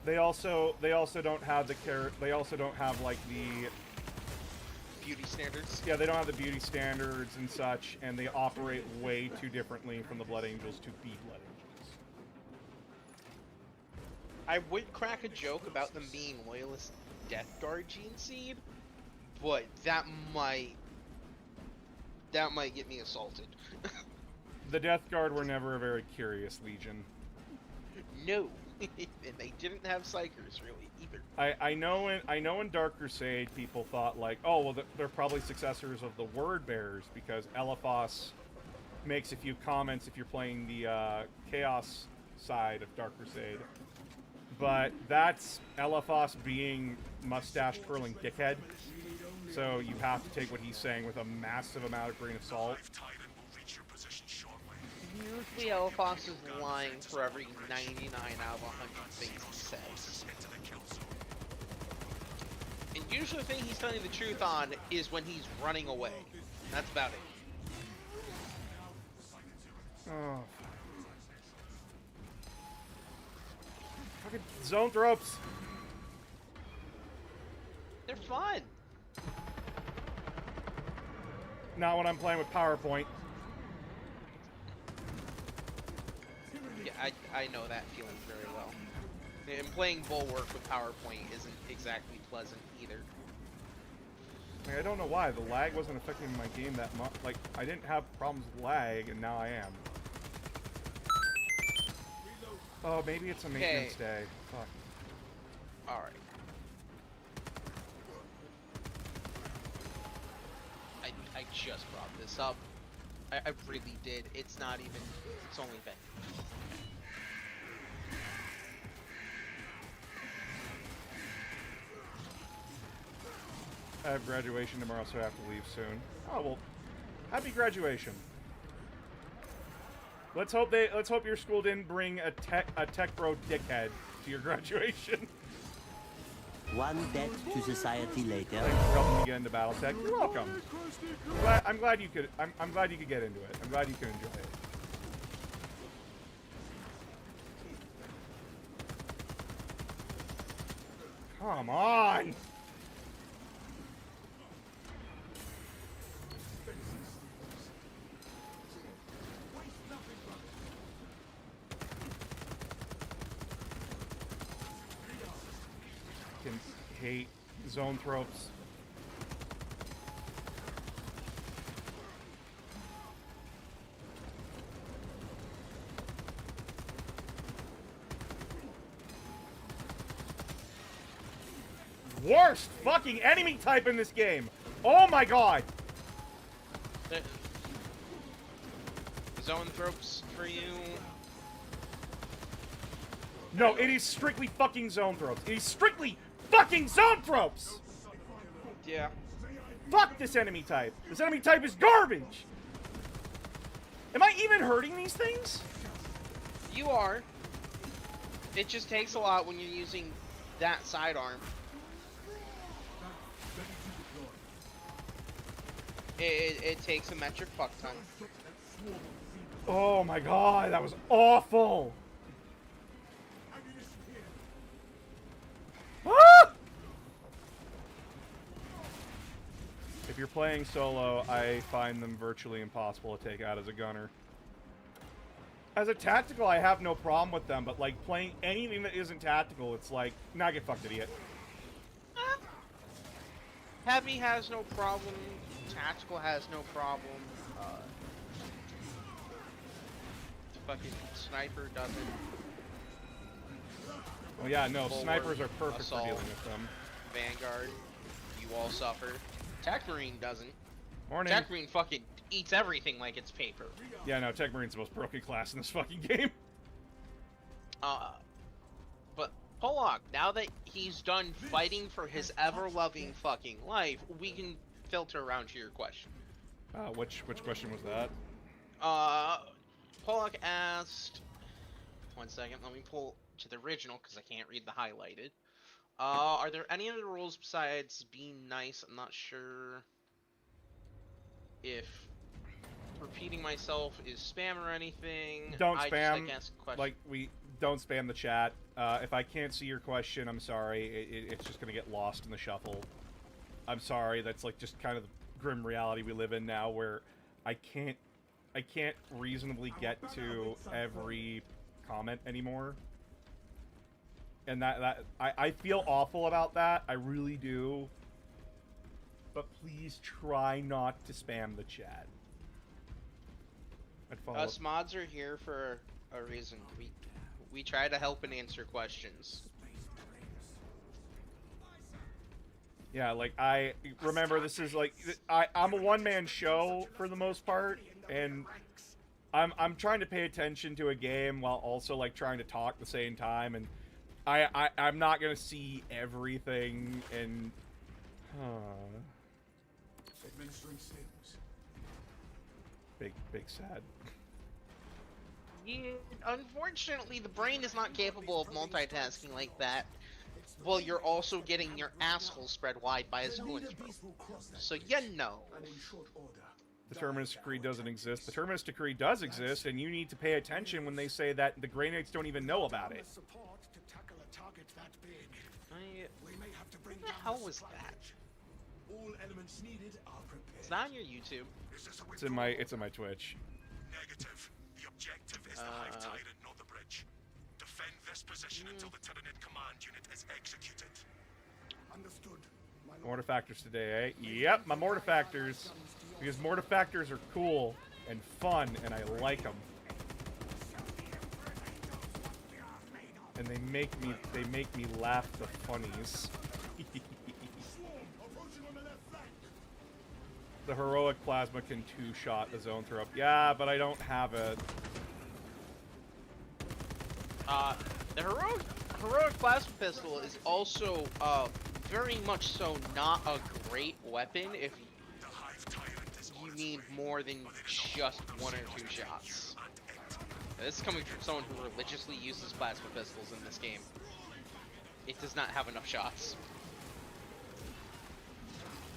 They also don't have the They also don't have like the Beauty standards. they don't have the beauty standards and such, and they operate way too differently from the Blood Angels to be Blood Angels. I would crack a joke about them being Loyalist Death Guard Gene Seed, but that might get me assaulted. The Death Guard were never a very curious legion. No, and they didn't have Psychers really either. I know in Dark Crusade people thought like, oh well, they're probably successors of the Word Bearers because Eliphas makes a few comments if you're playing the Chaos side of Dark Crusade. But that's Eliphas being mustache twirling dickhead. So you have to take what he's saying with a massive amount of grain of salt. Titan will reach your position shortly. Usually Elephas is lying for every 99 out of 100 things he says. Into the kill zone. And usually the thing he's telling the truth on is when he's running away. That's about it. Oh. Fucking zone tropes. They're fun. Not when I'm playing with PowerPoint. Yeah, I know that feeling very well. And playing Bulwark with PowerPoint isn't exactly pleasant either. Like, I don't know why. The lag wasn't affecting my game that much. Like, I didn't have problems with lag, and now I am. Oh, maybe it's a maintenance day. Fuck. Alright. I just brought this up. I really did. It's not even... It's only been... I have graduation tomorrow, so I have to leave soon. Oh well, happy graduation. Let's hope your school didn't bring a tech bro dickhead to your graduation. One debt to society later. Thanks for helping me get into BattleTech. You're welcome. I'm glad you could get into it. I'm glad you could enjoy it. Come on. Hate zone tropes. Worst fucking enemy type in this game. Oh my god. Zone tropes for you. No, it is strictly fucking zone tropes. It is strictly fucking zone tropes! Yeah. Fuck this enemy type. This enemy type is garbage! Am I even hurting these things? You are. It just takes a lot when you're using that sidearm. It takes a metric fuck ton. Oh my god, that was awful! Ah! If you're playing solo, I find them virtually impossible to take out as a gunner. As a tactical, I have no problem with them, but like playing anything that isn't tactical, it's like, nah, get fucked, idiot. Heavy has no problem. Tactical has no problem. Fucking sniper doesn't. Well, yeah, no, Forward, snipers are perfect assault. for dealing with them. Vanguard, you all suffer. Tech Marine doesn't. Morning. Tech Marine fucking eats everything like it's paper. Yeah, no, Tech Marine's the most broken class in this fucking game. But Pollock, now that he's done fighting for his ever-loving fucking life, we can filter around to your question. Which question was that? Pollock asked. 1 second, let me pull to the original because I can't read the highlighted. Are there any other rules besides being nice? I'm not sure if repeating myself is spam or anything. Don't I spam. Just, ask a question. Like, we don't spam the chat. If I can't see your question, I'm sorry. It's just gonna get lost in the shuffle. I'm sorry. That's like just kind of the grim reality we live in now, where I can't reasonably get to every comment anymore. And I feel awful about that. I really do. But please try not to spam the chat. I'd follow Us mods are here for a reason. We try to help and answer questions. Yeah, like, I remember this is like, I'm a one-man show for the most part, and I'm trying to pay attention to a game while also like trying to talk at the same time, and I'm not gonna see everything, and Administering status. big sad. Yeah, unfortunately, the brain is not capable of multitasking like that. Well, you're also getting your asshole spread wide by a zone throw. So you know. And in short order. The Terminus Decree doesn't exist. The Terminus Decree does exist, and you need to pay attention when they say that the Grey Knights don't even know about it. Support to tackle a target that big. We may have to bring What the down hell this was flank. that? All elements needed are prepared. It's not on your YouTube. Is this a It's in my Twitch. Negative. The objective is the Hive Tyrant, not the bridge. Defend this position until the Tyranid command unit is executed. Understood. Mortifactors today, eh? Yep, my Mortifactors. Because Mortifactors are cool and fun, and I like them. And they make me laugh the funnies. The heroic plasma can two-shot the zone throw up. Yeah, but I don't have it. The heroic plasma pistol is also very much so not a great weapon if you need more than just 1 or 2 shots. This is coming from someone who religiously uses plasma pistols in this game. It does not have enough shots.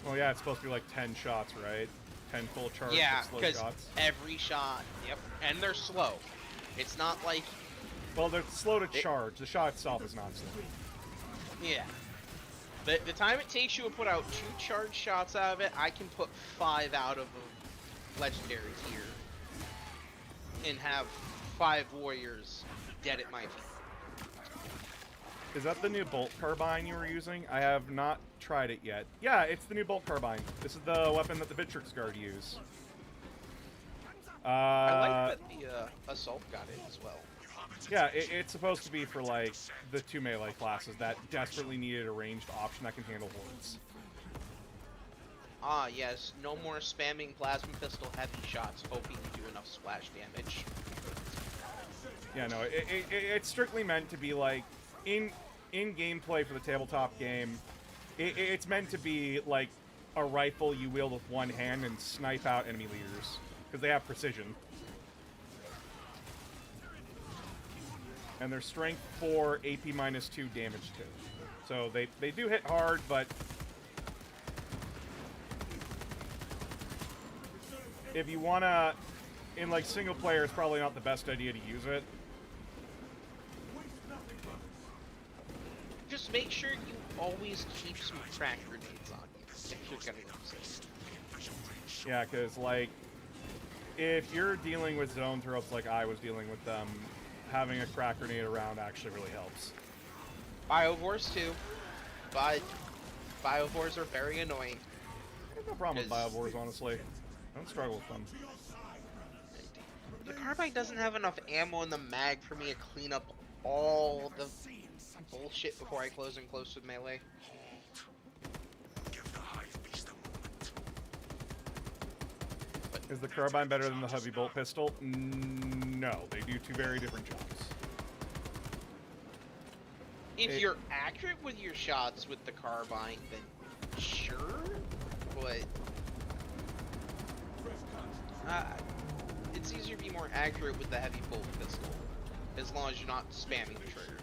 Well, yeah, it's supposed to be like 10 shots, right? 10 full charge Yeah, slow because shots. every shot, yep, and they're slow. It's not like, Well, they're slow to charge. The shot itself is not slow. yeah. The time it takes you to put out 2 charge shots out of it, I can put 5 out of a legendary tier. And have 5 warriors dead at my feet. Is that the new bolt carbine you were using? I have not tried it yet. Yeah, it's the new bolt carbine. This is the weapon that the Vitrix Guard use. I like that the assault got it as well. Yeah, it's supposed to be for, like, the 2 melee classes that desperately needed a ranged option that can handle hordes. Ah, yes, no more spamming plasma pistol heavy shots, hoping to do enough splash damage. Yeah, no, it's strictly meant to be, like, in gameplay for the tabletop game, it's meant to be, like, a rifle you wield with one hand and snipe out enemy leaders, because they have precision. And they're strength 4, AP minus 2, damage 2. So they do hit hard, but if you wanna, in like single player, it's probably not the best idea to use it. Just make sure you always keep some crack grenades on you if you're gonna use it. Yeah, because like if you're dealing with zone throats like I was dealing with them, having a crack grenade around actually really helps. Biovores too, but Biovores are very annoying. I have no problem with Biovores, honestly. I don't struggle with them. The carbine doesn't have enough ammo in the mag for me to clean up all the bullshit before I close in close with melee. Give the hive beast a moment. Is the carbine better than the heavy bolt pistol? No, they do two very different jobs. If you're accurate with your shots with the carbine, then sure, but it's easier to be more accurate with the heavy bolt pistol, as long as you're not spamming the trigger.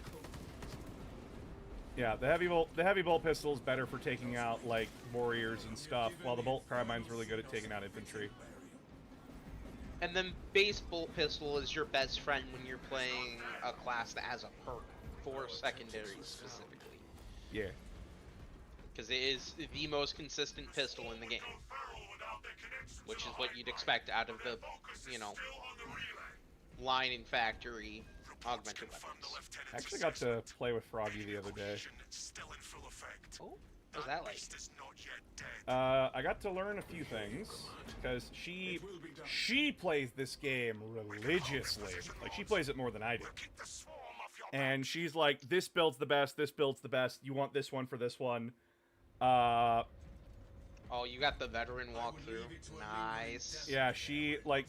Yeah, the heavy bolt pistol is better for taking out like warriors and stuff, while the bolt carbine's really good at taking out infantry. And then base bolt pistol is your best friend when you're playing a class that has a perk for secondary specifically. Yeah. Because it is the most consistent pistol in the game. Which is what you'd expect out of the, you know, line and factory augmented weapons. I actually got to play with Froggy the other day. Oh, what was that like? I got to learn a few things, because she plays this game religiously. Like, she plays it more than I do. And she's like, this build's the best, this build's the best, you want this one for this one. Oh, you got the veteran walkthrough. Nice. Yeah, she was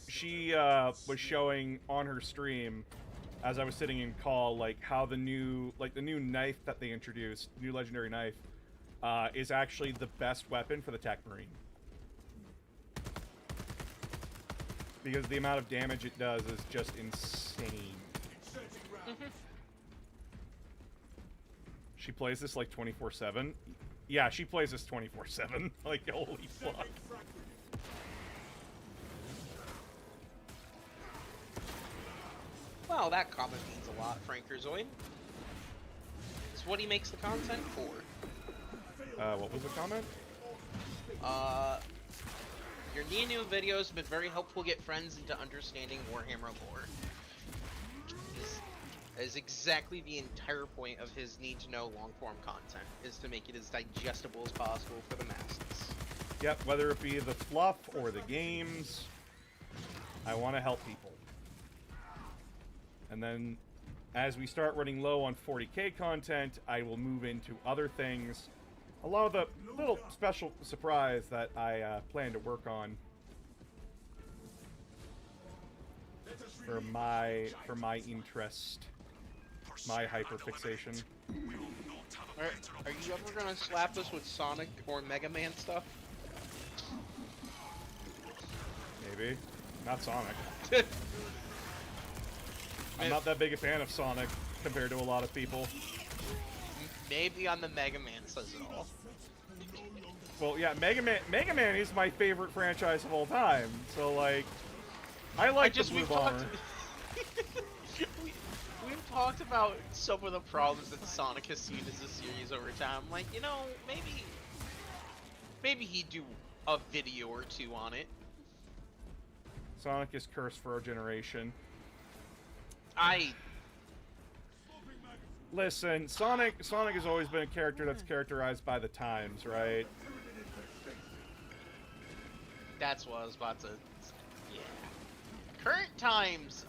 showing on her stream, as I was sitting in call, like, how the new knife that they introduced, new legendary knife, is actually the best weapon for the Tech Marine. Because the amount of damage it does is just insane. She plays this like 24/7. Yeah, she plays this 24/7. Like, holy fuck. Well, that comment means a lot, Frankerzoid. It's what he makes the content for. What was the comment? Your new videos have been very helpful to get friends into understanding Warhammer lore. Is exactly the entire point of his need-to-know long-form content, is to make it as digestible as possible for the masses. Yep, whether it be the fluff or the games, I want to help people. And then, as we start running low on 40k content, I will move into other things. Along with a little special surprise that I plan to work on for my interest, my hyperfixation. Are you ever gonna slap us with Sonic or Mega Man stuff? Maybe. Not Sonic. I'm not that big a fan of Sonic compared to a lot of people. Maybe on the Mega Man says it all. Well, yeah, Mega Man is my favorite franchise of all time. So, like, I like the Blue Bomber. We've talked about some of the problems that Sonic has seen as a series over time. Like, you know, maybe he'd do a video or two on it. Sonic is cursed for our generation. Listen, Sonic has always been a character that's characterized by the times, right? That's what I was about to... Yeah. Current times,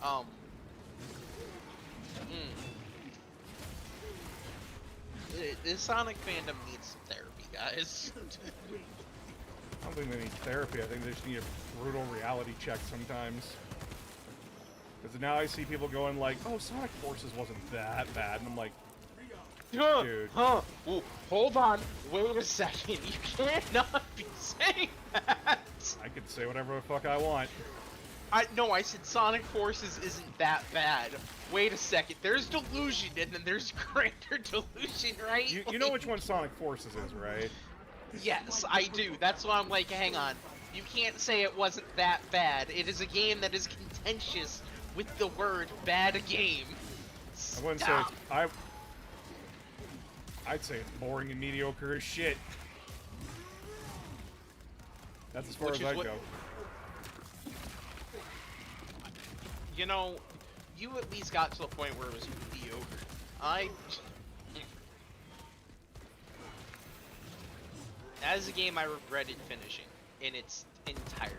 The Sonic fandom needs some therapy, guys. I don't think they need therapy. I think they just need a brutal reality check sometimes. Because now I see people going like, oh, Sonic Forces wasn't that bad. And I'm like, dude. Ooh, hold on. Wait a second. You cannot be saying that. I could say whatever the fuck I want. No, I said Sonic Forces isn't that bad. Wait a second. There's Delusion and then there's Grander Delusion, right? You know which one Sonic Forces is, right? Yes, I do. That's why I'm like, hang on. You can't say it wasn't that bad. It is a game that is contentious with the word bad game. I wouldn't say it's, I'd say it's boring and mediocre as shit. That's as far as I'd go. You know, you at least got to the point where it was mediocre. That is a game I regretted finishing in its entirety.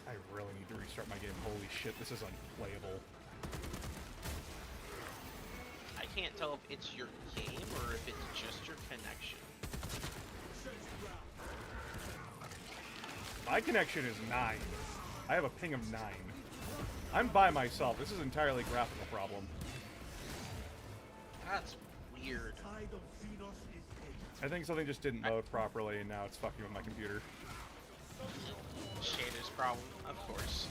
I really need to restart my game. Holy shit, this is unplayable. I can't tell if it's your game or if it's just your connection. My connection is 9. I have a ping of 9. I'm by myself. This is entirely a graphical problem. That's weird. I think something just didn't load properly, and now it's fucking with my computer. Shaders problem, of course.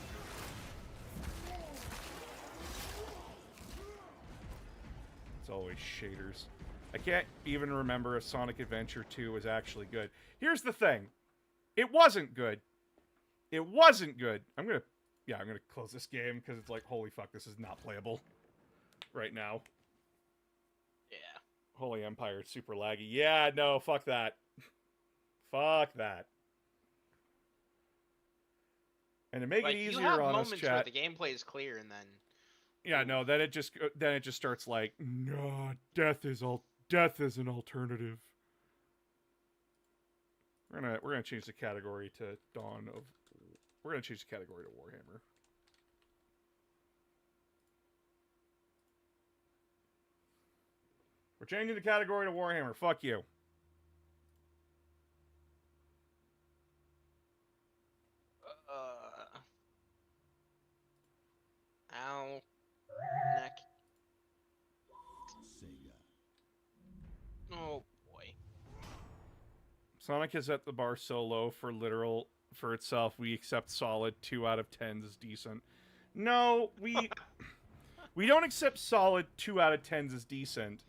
It's always shaders. I can't even remember if Sonic Adventure 2 was actually good. Here's the thing. It wasn't good. It wasn't good. I'm gonna close this game because it's like, holy fuck, this is not playable right now. Yeah. Holy Empire, it's super laggy. Yeah, no, fuck that. Fuck that. And to make Like, it you easier have on us, moments where chat. the gameplay is clear, and then Yeah, no, then it just starts like, no, death is an alternative. We're gonna change the category to We're gonna change the category to Warhammer. We're changing the category to Warhammer. Fuck you. ow, neck. Oh boy. Sonic has set the bar so low for itself. We accept solid 2 out of 10s as decent. No, we don't accept solid 2 out of 10s as decent.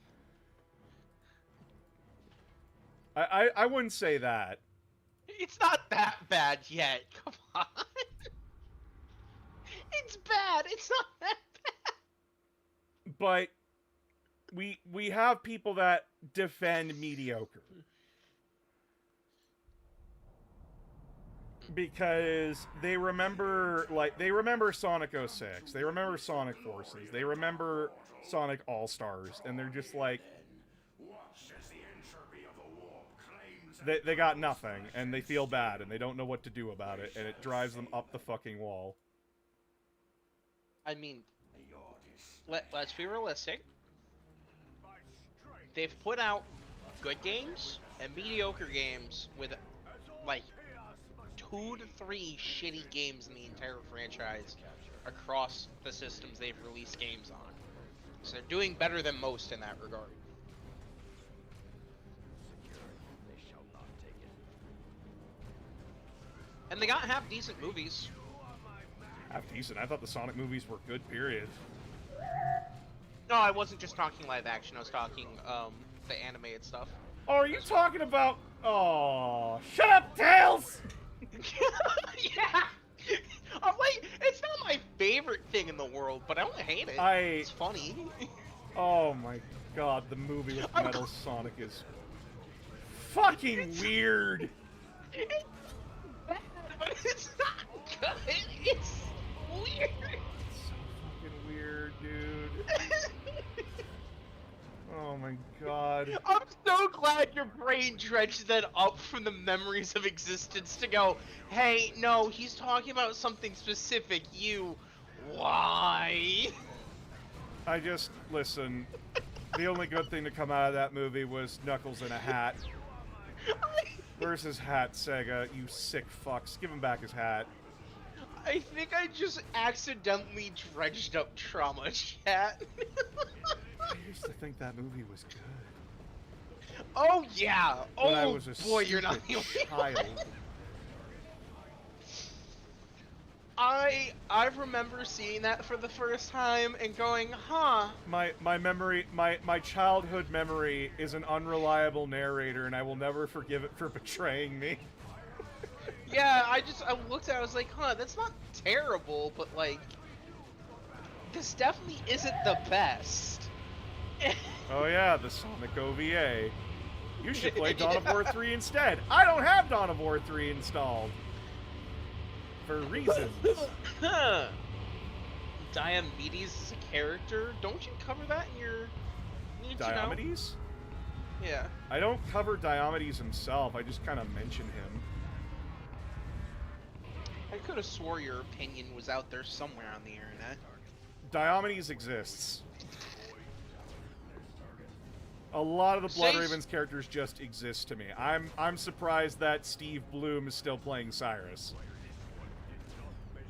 I wouldn't say that. It's not that bad yet. Come on. It's bad. It's not that bad. But we have people that defend mediocre. Because they remember Sonic 06, they remember Sonic Forces, they remember Sonic All-Stars, and they're just like, they got nothing, and they feel bad, and they don't know what to do about it, and it drives them up the fucking wall. I mean, let's be realistic. They've put out good games and mediocre games with, like, 2 to 3 shitty games in the entire franchise across the systems they've released games on. So they're doing better than most in that regard. And they got half decent movies. Half decent. I thought the Sonic movies were good, period. No, I wasn't just talking live action. I was talking the animated stuff. Oh, are you talking about... Oh, shut up, Tails! Yeah! I'm like, it's not my favorite thing in the world, but I don't hate it. It's funny. Oh my god, the movie with Metal Sonic is fucking weird. It's bad, but it's not good. It's weird. It's so fucking weird, dude. Oh my god. I'm so glad your brain dredged that up from the memories of existence to go, hey, no, he's talking about something specific. Why? Listen, the only good thing to come out of that movie was Knuckles in a hat. Where's his hat, Sega? You sick fucks. Give him back his hat. I think I just accidentally dredged up trauma chat. I used to think that movie was good. Oh yeah! But I Oh was a boy, you're not the only child. one. I remember seeing that for the first time and going, huh? My memory, my childhood memory is an unreliable narrator, and I will never forgive it for betraying me. Yeah, I looked at it, I was like, huh, that's not terrible, but like, this definitely isn't the best. Oh yeah, the Sonic OVA. You should play Dawn of War 3 instead. I don't have Dawn of War 3 installed. for reasons. Huh. Diomedes is a character. Don't you cover that in your Need to Know? Diomedes? Yeah. I don't cover Diomedes himself, I just kind of mention him. I could have swore your opinion was out there somewhere on the internet. Diomedes exists. A lot of the Blood Say- Ravens characters just exist to me. I'm surprised that Steve Bloom is still playing Cyrus.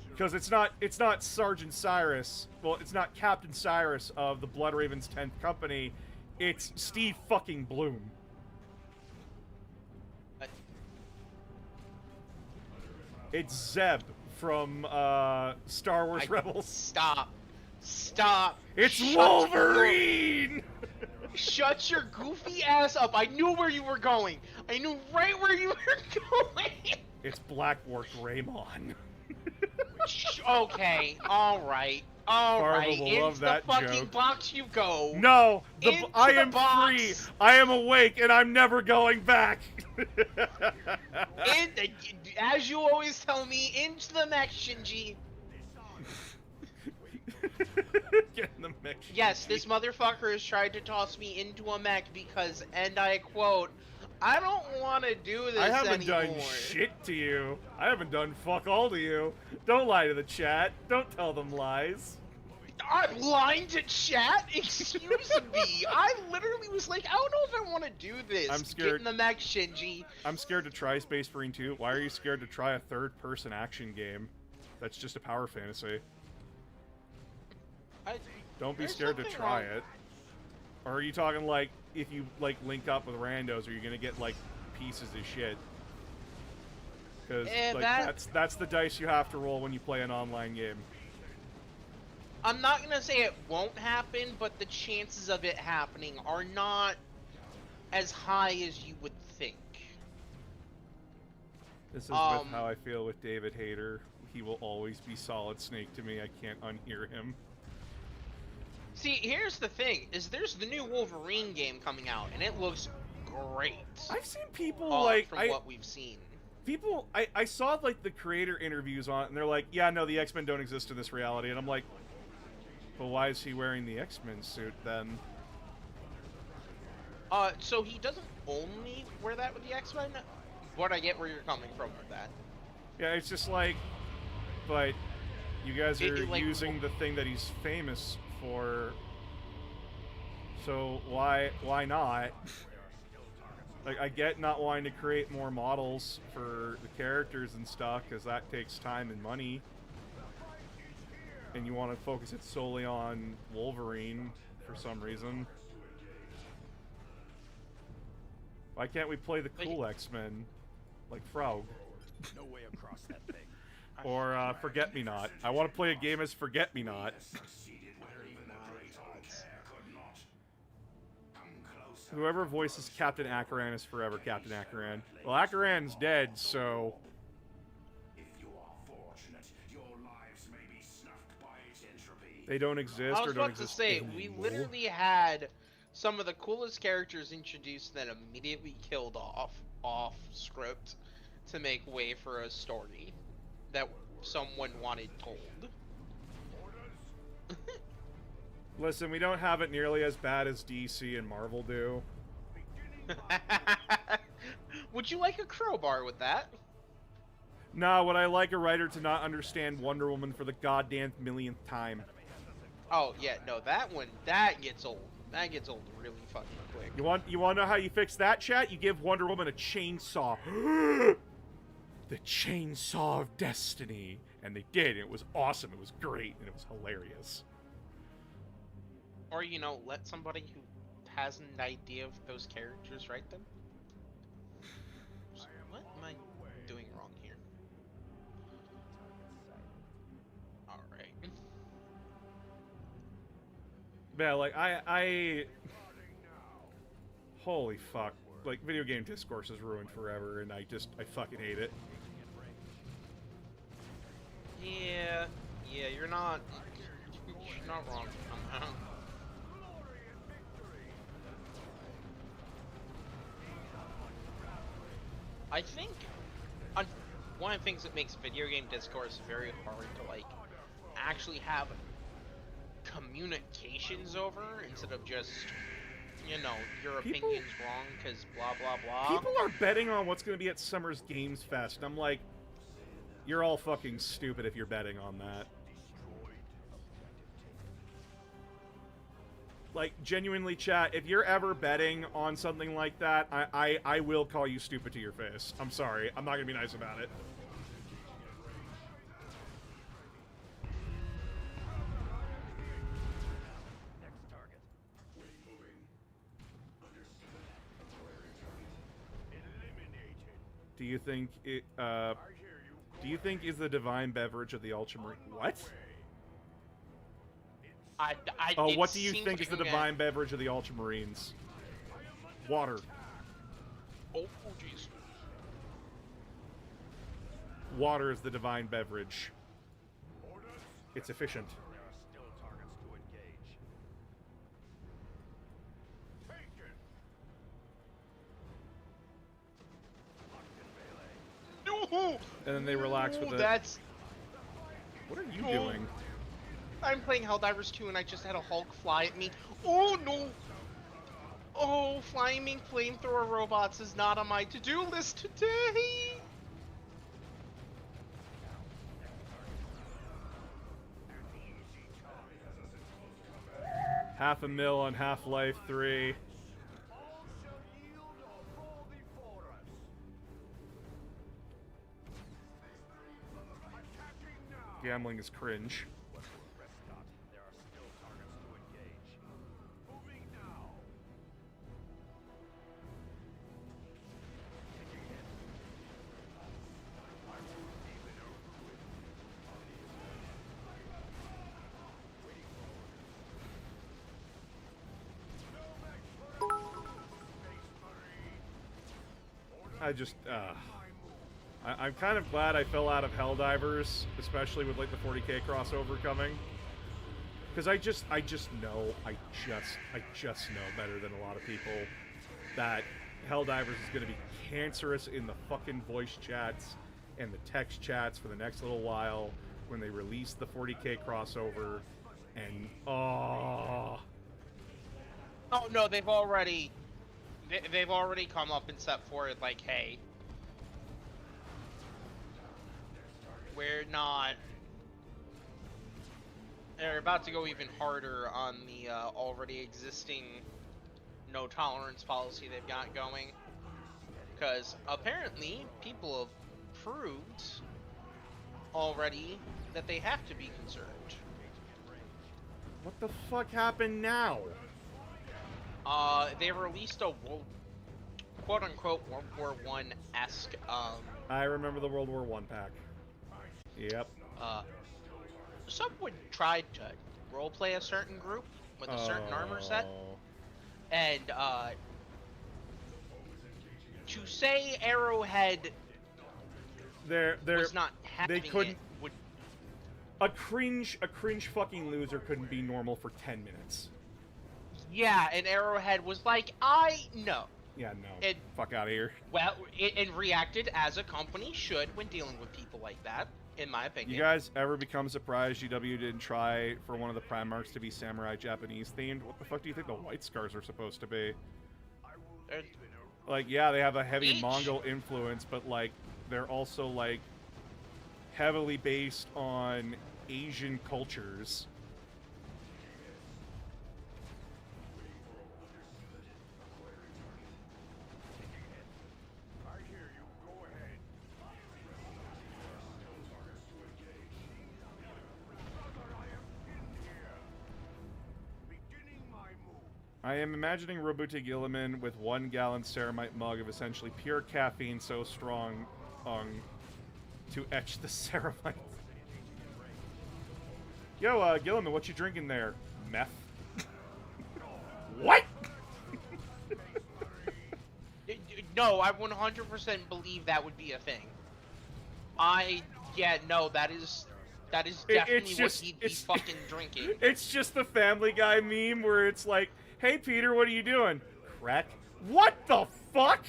Because it's not Sergeant Cyrus. Well, it's not Captain Cyrus of the Blood Ravens 10th Company. It's Steve fucking Bloom. It's Zeb from Star Wars Rebels. Stop. Stop. It's Shut Wolverine! Shut your goofy ass up. I knew where you were going. I knew right where you were going. It's Blackwork Raymon. Okay. Alright. Farva Alright. will Into love the that fucking joke. box you go. No! Into I the am box. free! I am awake and I'm never going back! As you always tell me, into the mech, Shinji. Get in the mix. Yes, this motherfucker has tried to toss me into a mech because, and I quote, I don't want to do this I haven't anymore. done shit to you. I haven't done fuck all to you. Don't lie to the chat. Don't tell them lies. I'm lying to chat? Excuse me. I literally was like, I don't know if I want to do this. I'm scared. Get in the mech, Shinji. I'm scared to try Space Marine 2. Why are you scared to try a third-person action game? That's just a power fantasy. Don't be There's scared to nothing try wrong. it. Or are you talking like, if you like link up with randos, are you gonna get like pieces of shit? Because like, that's the dice you have to roll when you play an online game. I'm not gonna say it won't happen, but the chances of it happening are not as high as you would think. This is with how I feel with David Hayter. He will always be Solid Snake to me. I can't unhear him. See, here's the thing: is there's the new Wolverine game coming out, and it looks great. I've seen people from what we've seen. I saw like the creator interviews on it, and they're like, yeah, no, the X-Men don't exist in this reality, and I'm like, but why is he wearing the X-Men suit then? So he doesn't only wear that with the X-Men, but I get where you're coming from with that. Yeah, it's just like, but you guys are like, using the thing that he's famous for, so why not? Like, I get not wanting to create more models for the characters and stuff, because that takes time and money. And you want to focus it solely on Wolverine for some reason. Why can't we play the cool X-Men? Like Frog. No way across that thing. Or Forget-Me-Not. I want to play a game as Forget-Me-Not. Whoever voices Captain Akaran is forever Captain Akaran. Well, Akaran's dead, so... They don't exist I was or don't about to exist say, anymore. we literally had some of the coolest characters introduced that immediately killed off script to make way for a story that someone wanted told. Listen, we don't have it nearly as bad as DC and Marvel do. Would you like a crowbar with that? Nah, would I like a writer to not understand Wonder Woman for the goddamn millionth time? Oh yeah, no, that gets old. That gets old really fucking quick. You want to know how you fix that, chat? You give Wonder Woman a chainsaw. The chainsaw of destiny. And they did. It was awesome. It was great. And it was hilarious. Or, you know, let somebody who has an idea of those characters write them. What am I doing wrong here? Alright. Yeah, like, holy fuck. Like, video game discourse is ruined forever, and I fucking hate it. Yeah, you're not wrong. I think one of the things that makes video game discourse very hard to like actually have communications over instead of just, you know, your People- opinion's wrong because blah blah blah. People are betting on what's going to be at Summer's Games Fest. And I'm like, you're all fucking stupid if you're betting on that. Like, genuinely, chat, if you're ever betting on something like that, I will call you stupid to your face. I'm sorry. I'm not going to be nice about it. Do you think it, do you think is the divine beverage of the Ultramarine... What? Oh, It what do you seems think is the like- divine beverage of the Ultramarines? Water. Oh, jeez. Water is the divine beverage. It's efficient. No! And then they relax with Ooh, it. That's. What are you No. doing? I'm playing Helldivers 2 and I just had a Hulk fly at me. Oh no! Oh, flaming flamethrower robots is not on my to-do list today! $500,000 on Half-Life 3. Gambling is cringe. I just, I'm kind of glad I fell out of Helldivers, especially with like the 40k crossover coming, because I just know, I just know better than a lot of people that Helldivers is going to be cancerous in the fucking voice chats and the text chats for the next little while when they release the 40k crossover, and Oh no, they've already come up and set forward like, hey, we're not. They're about to go even harder on the already existing no tolerance policy they've got going, because apparently people have proved already that they have to be concerned. what the fuck happened now? They released a quote-unquote World War I-esque, I remember the World War I pack. Yep. someone tried to roleplay a certain group with a certain armor set, Oh. and, to say Arrowhead They're was not having couldn't- it would... a cringe fucking loser couldn't be normal for 10 minutes. Yeah, and Arrowhead was like, no. Yeah, no. It- Fuck out of here. Well, it reacted as a company should when dealing with people like that, in my opinion. You guys ever become surprised GW didn't try for one of the Primarchs to be samurai Japanese themed? What the fuck do you think the White Scars are supposed to be? They're- Like, yeah, they have a heavy Each- Mongol influence, but like, they're also like heavily based on Asian cultures. I am imagining Robuta Gilliman with 1 gallon ceramite mug of essentially pure caffeine so strong to etch the ceramite. Yo, Gilliman, what you drinking there? Meth? What? No, I 100% believe that would be a thing. Yeah, no, that is definitely what he'd be fucking drinking. It's just the Family Guy meme where it's like, hey, Peter, what are you doing? Crack? What the fuck?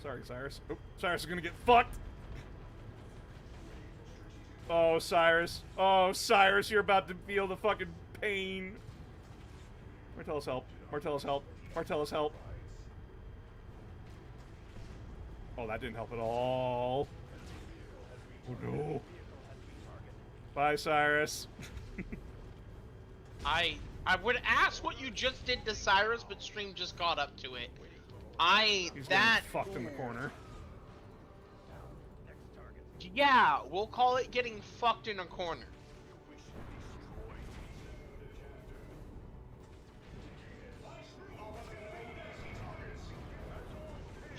Sorry, Cyrus. Oh, Cyrus is gonna get fucked. Oh, Cyrus. Oh, Cyrus, you're about to feel the fucking pain. Martellus, help. Martellus, help. Martellus, help. Oh, that didn't help at all. Oh, no. Bye, Cyrus. I would ask what you just did to Cyrus, but stream just caught up to it. He's getting fucked in the corner. Yeah, we'll call it getting fucked in a corner.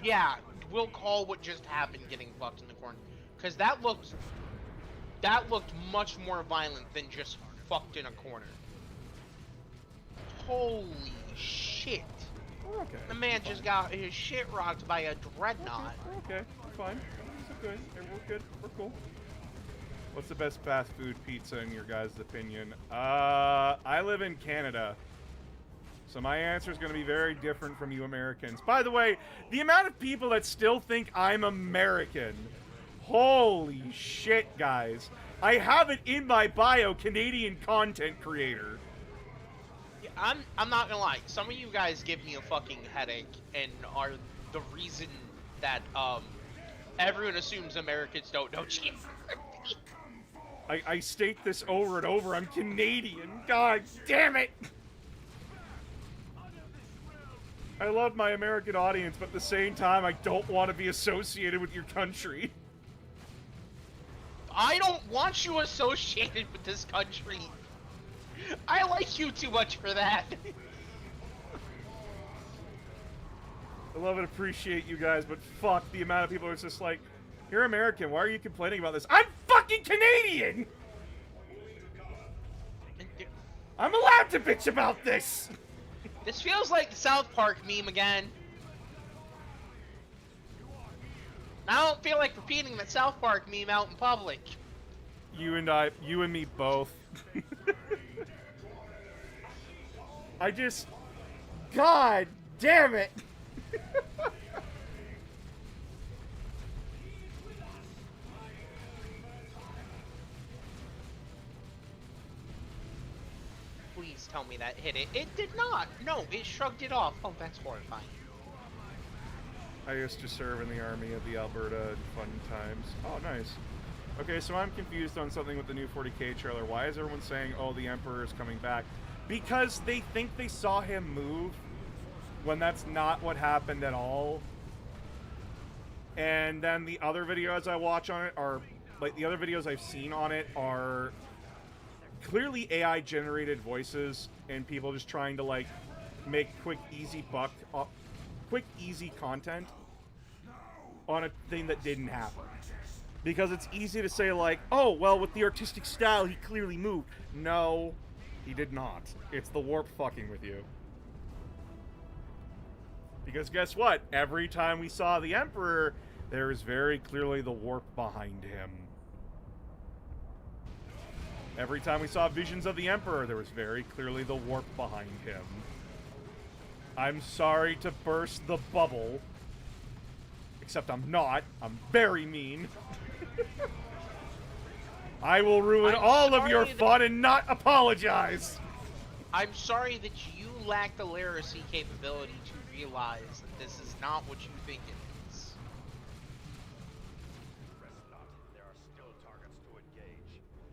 Yeah, we'll call what just happened getting fucked in the corner. Because that looked much more violent than just fucked in a corner. Holy shit. Okay. The man just got his shit rocked by a dreadnought. Okay, fine. It's good. We're good. We're cool. What's the best fast food pizza in your guys' opinion? I live in Canada. So my answer is going to be very different from you Americans. By the way, the amount of people that still think I'm American. Holy shit, guys. I have it in my bio, Canadian content creator. Yeah, I'm not gonna lie. Some of you guys give me a fucking headache and are the reason that everyone assumes Americans don't know geography. I state this over and over. I'm Canadian. God damn it. I love my American audience, but at the same time, I don't want to be associated with your country. I don't want you associated with this country. I like you too much for that. I love and appreciate you guys, but fuck the amount of people who's just like, you're American, why are you complaining about this? I'm fucking Canadian! I'm allowed to bitch about this! This feels like the South Park meme again. I don't feel like repeating the South Park meme out in public. You and me both. I just... God damn it! Please tell me that hit it. It did not! No, it shrugged it off. Oh, that's horrifying. I used to serve in the army of the Alberta in fun times. Oh, nice. Okay, so I'm confused on something with the new 40K trailer. Why is everyone saying, oh, the Emperor is coming back? Because they think they saw him move when that's not what happened at all. And then the other videos I watch on it are, like, the other videos I've seen on it are clearly AI generated voices and people just trying to, like, make quick, easy content on a thing that didn't happen. Because it's easy to say, like, oh, well, with the artistic style, he clearly moved. No, he did not. It's the warp fucking with you. Because guess what? Every time we saw the Emperor, there is very clearly the warp behind him. Every time we saw visions of the Emperor, there was very clearly the warp behind him. I'm sorry to burst the bubble. Except I'm not. I'm very mean. I will ruin all of your fun and not apologize. I'm sorry that you lack the literacy capability to realize that this is not what you think it is.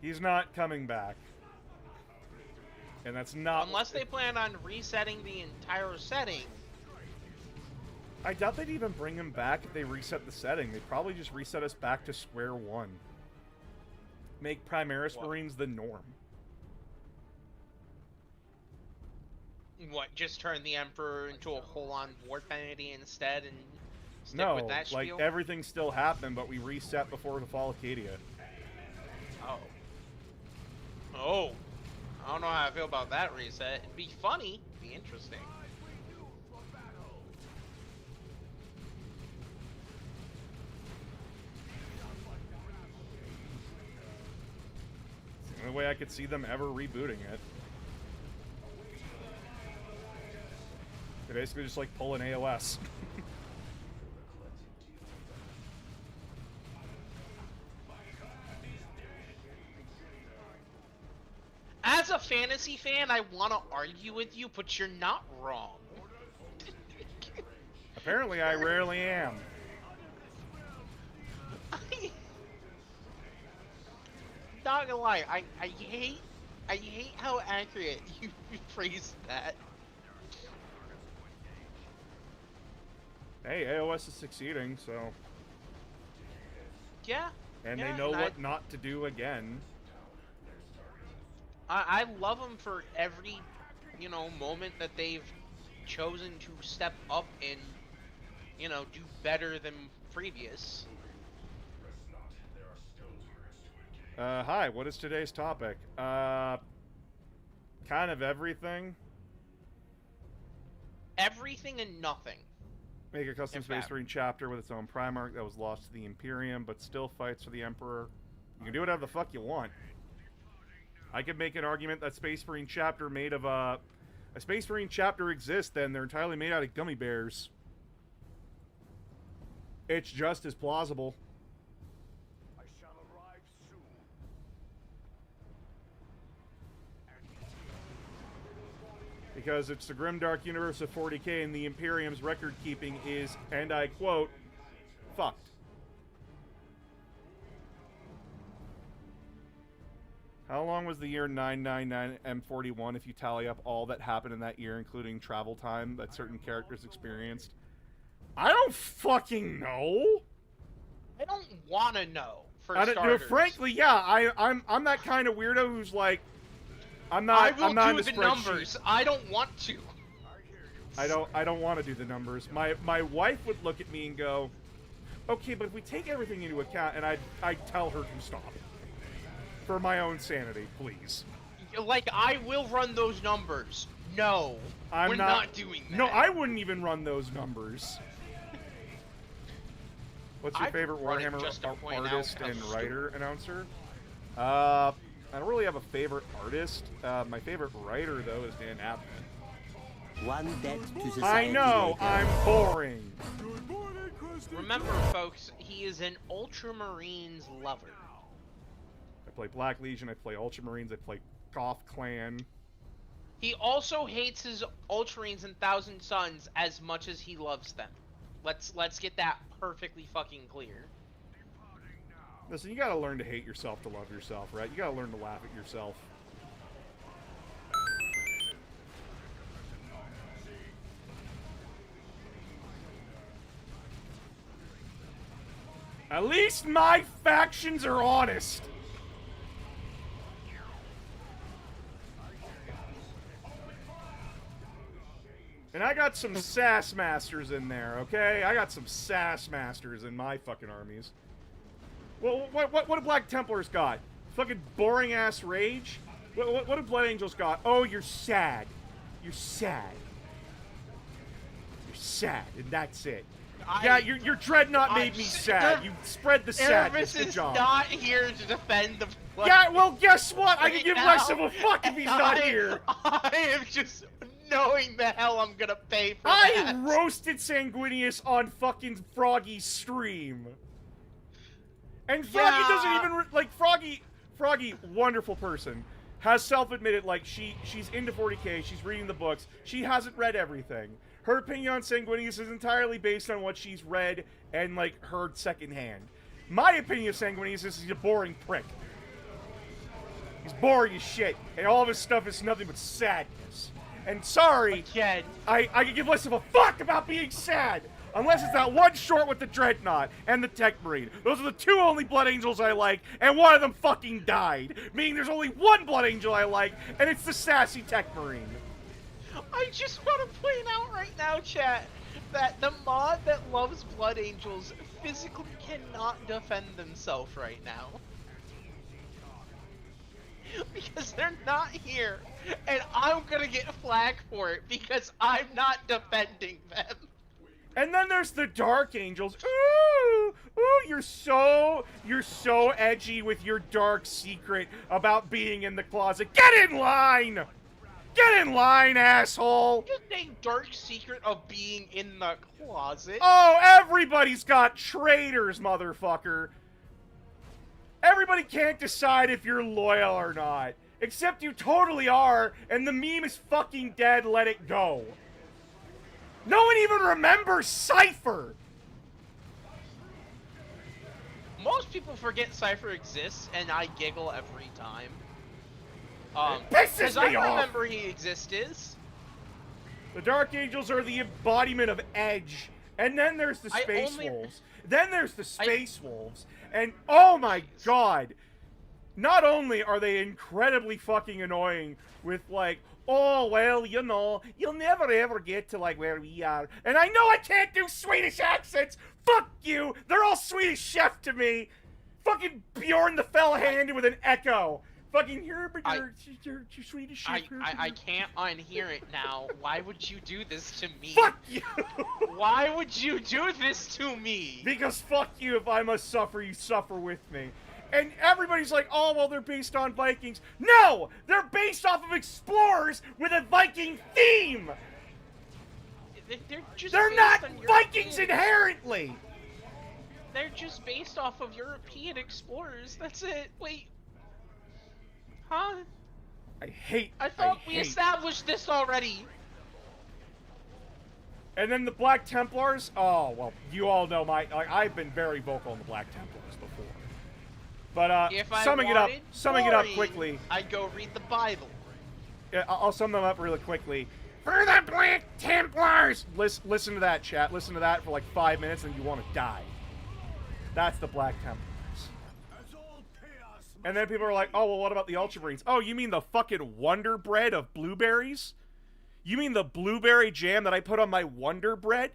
He's not coming back. And that's not... Unless they plan on resetting the entire setting. I doubt they'd even bring him back if they reset the setting. They'd probably just reset us back to square one. Make Primaris Marines the norm. What, just turn the Emperor into a whole-on warp entity instead and stick no, with that spiel? like, everything still happened, but we reset before the fall of Cadia. Oh. Oh. I don't know how I feel about that reset. It'd be funny. It'd be interesting. It's the only way I could see them ever rebooting it. They basically just, like, pull an AOS. as a fantasy fan, I want to argue with you, but you're not wrong. Apparently, I rarely am. Not gonna lie, I hate how accurate you phrased that. Hey, AOS is succeeding, so... Yeah. And yeah, they know and what not to do again. I love them for every, moment that they've chosen to step up and, do better than previous. Hi, what is today's topic? Kind of everything. Everything and nothing. Make a custom In Space fact. Marine chapter with its own Primarch that was lost to the Imperium, but still fights for the Emperor. You can do whatever the fuck you want. I could make an argument that Space Marine chapter made of a Space Marine chapter exists, then they're entirely made out of gummy bears. It's just as plausible. I shall arrive soon. Because it's the grimdark universe of 40k and the Imperium's record keeping is, and I quote, fucked. How long was the year 999 M41 if you tally up all that happened in that year, including travel time that certain characters experienced? I don't fucking know. I don't want to know. For I don't, starters. frankly, yeah, I'm that kind of weirdo who's like, I'm not. I will I'm not do in the spreadsheet. numbers. I don't want to. I don't want to do the numbers. My wife would look at me and go, okay, but if we take everything into account, and I'd tell her to stop. For my own sanity, please. Like, I will run those numbers. No, we're not doing that. No, I wouldn't even run those numbers. What's your I'd favorite run it Warhammer just to point out artist how and stupid- writer announcer? I don't really have a favorite artist. My favorite writer, though, is Dan Abnett. One debt to society. I know, later. I'm boring. Remember, folks, he is an Ultramarines lover. I play Black Legion, I play Ultramarines, I play Goth Clan. He also hates his Ultramarines and Thousand Sons as much as he loves them. Let's get that perfectly fucking clear. Listen, you gotta learn to hate yourself to love yourself, right? You gotta learn to laugh at yourself. At least my factions are honest. And I got some sass masters in there, okay? I got some sass masters in my fucking armies. Well, what do Black Templars got? Fucking boring ass rage? What do Blood Angels got? Oh, you're sad. You're sad. You're sad, and that's it. Yeah, your dreadnought made me sad. You spread the sadness. Irvis Good is job. not here to defend the. Yeah, well, guess what? I can give now, less of a fuck if he's not here. I am just knowing the hell I'm gonna pay for I that. roasted Sanguinius on fucking Froggy's stream. And Froggy Yeah. doesn't even like Froggy, wonderful person, has self-admitted like she's into 40k, she's reading the books, she hasn't read everything. Her opinion on Sanguinius is entirely based on what she's read and like heard secondhand. My opinion of Sanguinius is he's a boring prick. He's boring as shit, and all of his stuff is nothing but sadness. And sorry, Again, I could give less of a fuck about being sad. Unless it's that one short with the Dreadnought and the Tech Marine. Those are the two only Blood Angels I like, and one of them fucking died. Meaning there's only one Blood Angel I like, and it's the sassy Tech Marine. I just want to point out right now, chat, that the mod that loves Blood Angels physically cannot defend themselves right now. Because they're not here, and I'm gonna get flack for it because I'm not defending them. And then there's the Dark Angels. Ooh, you're so edgy with your dark secret about being in the closet. Get in line! Get in line, asshole! Just a dark secret of being in the closet. Oh, everybody's got traitors, motherfucker. Everybody can't decide if you're loyal or not. Except you totally are, and the meme is fucking dead, let it go. No one even remembers Cypher! Most people forget Cypher exists, and I giggle every time. It pisses Because me I off. remember he exists. The Dark Angels are the embodiment of edge. And then there's the Space Wolves. Then there's the Space Wolves. And oh my god! Not only are they incredibly fucking annoying with like, oh well, you know, you'll never ever get to like where we are. And I know I can't do Swedish accents! Fuck you! They're all Swedish chef to me! Fucking Bjorn the Fell-Handed with an echo! Fucking you're Swedish chef. I can't unhear it now. Why would you do this to me? Fuck you! Why would you do this to me? Because fuck you, if I must suffer, you suffer with me. And everybody's like, oh, well, they're based on Vikings. No! They're based off of explorers with a Viking theme! They're based not on Vikings European- inherently! They're just based off of European explorers. That's it. Wait. Huh? I thought we hate. established this already. And then the Black Templars, oh, well, you all know I've been very vocal on the Black Templars before. But, If I summing it up wanted quickly. I'd go read the Bible. Yeah, I'll sum them up really quickly. For the Black Templars! Listen to that, chat. Listen to that for like 5 minutes and you want to die. That's the Black Templars. And then people are like, oh, well, what about the Ultramarines? Oh, you mean the fucking Wonder Bread of blueberries? You mean the blueberry jam that I put on my Wonder Bread?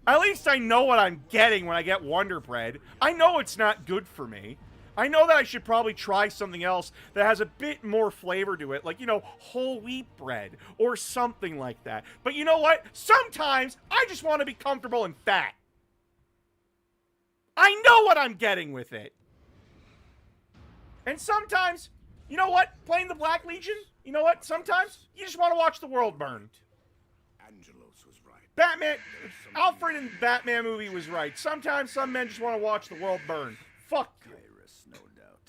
At least I know what I'm getting when I get Wonder Bread. I know it's not good for me. I know that I should probably try something else that has a bit more flavor to it, like, you know, whole wheat bread or something like that. But you know what? Sometimes I just want to be comfortable and fat. I know what I'm getting with it. And sometimes, you know what? Playing the Black Legion, you know what? Sometimes you just want to watch the world burn. Angelos was right. Batman, Alfred in the Batman movie was right. Sometimes some men just want to watch the world burn. Fuck you. Kyrus, no doubt.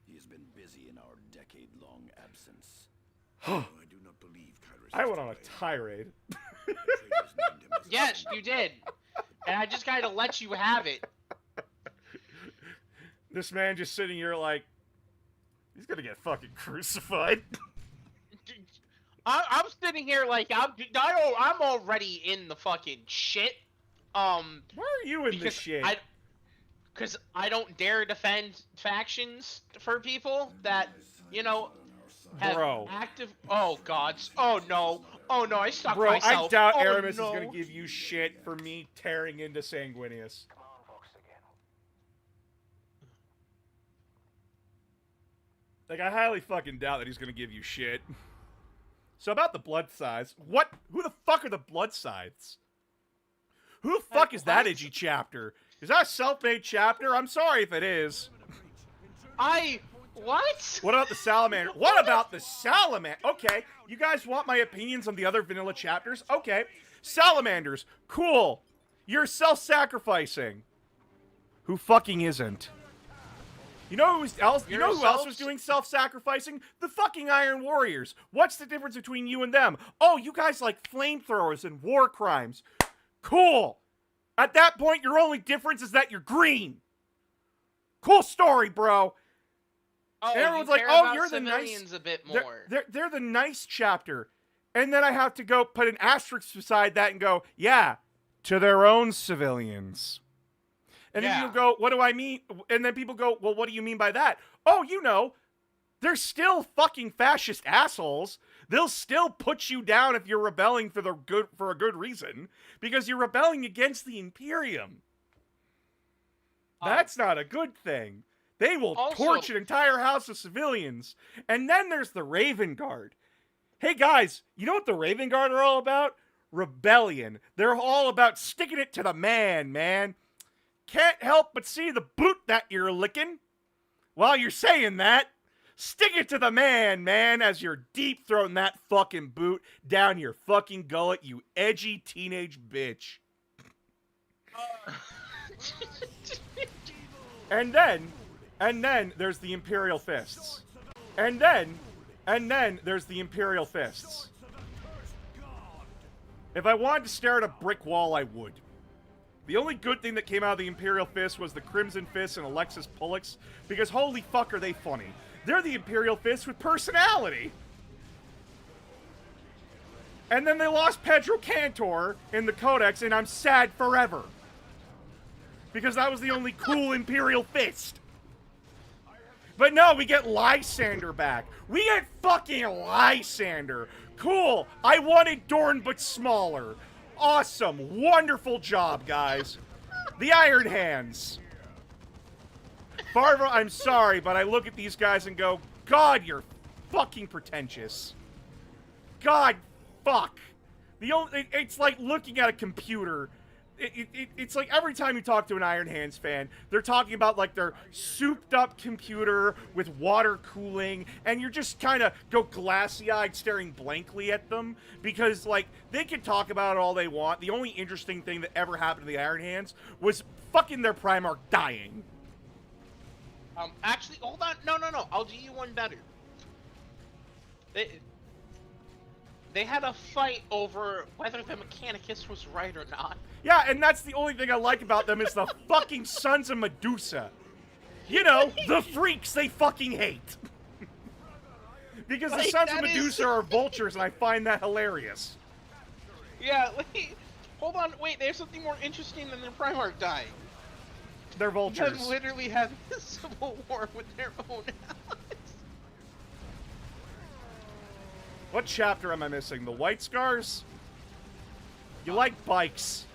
He has been busy in our decade-long absence. I do not believe Kyrus. I went on a tirade. Yes, you did. And I just kind of let you have it. This man just sitting here like, he's gonna get fucking crucified. I'm sitting here like I'm already in the fucking shit. Why are you in this shit? Because I don't dare defend factions for people that, you know, have Bro. active. Oh god. Oh no. Oh no. I stuck Bro, myself. I doubt oh, Aramis no. is gonna give you shit for me tearing into Sanguinius. Like, I highly fucking doubt that he's gonna give you shit. So about the blood sides, what? Who the fuck are the blood sides? Who the fuck is that what? edgy chapter? Is that a self-made chapter? I'm sorry if it is. What? What about the salamander? What about the salamander? Okay, you guys want my opinions on the other vanilla chapters? Okay, salamanders, cool. You're self-sacrificing. Who fucking isn't? You know who else? You know who else was doing self-sacrificing? The fucking Iron Warriors. What's the difference between you and them? Oh, you guys like flamethrowers and war crimes. Cool. At that point, your only difference is that you're green. Cool story, bro. Oh, And everyone's you like, care "Oh, about you're the nice." civilians a bit more. They're the nice chapter, and then I have to go put an asterisk beside that and go, yeah, to their own civilians. And then Yeah. you go, what do I mean? And then people go, well, what do you mean by that? Oh, you know, they're still fucking fascist assholes. They'll still put you down if you're rebelling for a good reason, because you're rebelling against the Imperium. That's not a good thing. They will Also- torch an entire house of civilians. And then there's the Raven Guard. Hey guys, you know what the Raven Guard are all about? Rebellion. They're all about sticking it to the man. Can't help but see the boot that you're licking. While you're saying that, stick it to the man, as you're deep-throating that fucking boot down your fucking gullet, you edgy teenage bitch. And then there's the Imperial Fists. And then And then there's the Imperial Fists. If I wanted to stare at a brick wall, I would. The only good thing that came out of the Imperial Fist was the Crimson Fist and Alexis Pullix, because holy fuck are they funny. They're the Imperial Fist with personality! And then they lost Pedro Cantor in the Codex, and I'm sad forever. Because that was the only cool Imperial Fist. But no, we get Lysander back. We get fucking Lysander. Cool. I wanted Dorn, but smaller. Awesome. Wonderful job, guys. The Iron Hands. Farva, I'm sorry, but I look at these guys and go, God, you're fucking pretentious. God, fuck. It's like looking at a computer. It's like every time you talk to an Iron Hands fan, they're talking about like their souped up computer with water cooling, and you're just kind of go glassy-eyed staring blankly at them because like they can talk about it all they want. The only interesting thing that ever happened to the Iron Hands was fucking their Primarch dying. Actually, hold on. No. I'll do you one better. They had a fight over whether the Mechanicus was right or not. Yeah, and that's the only thing I like about them is the fucking Sons of Medusa. You know, the freaks they fucking hate. Because the Sons of Medusa are vultures, and I find that hilarious. Yeah, wait. Hold on, wait, there's something more interesting than their Primarch dying. They're vultures. Them literally having a civil war with their own allies. What chapter am I missing? The White Scars? You like bikes.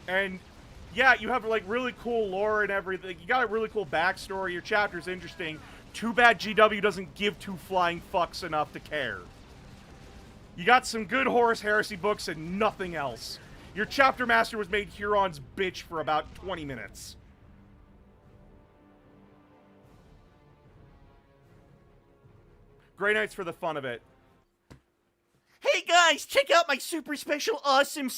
And, yeah, you have, like, really cool lore and everything. You got a really cool backstory. Your chapter's interesting. Too bad GW doesn't give two flying fucks enough to care. You got some good Horus Heresy books and nothing else. Your chapter master was made Huron's bitch for about 20 minutes. Grey Knights for the fun of it. Hey guys, check out my super special awesome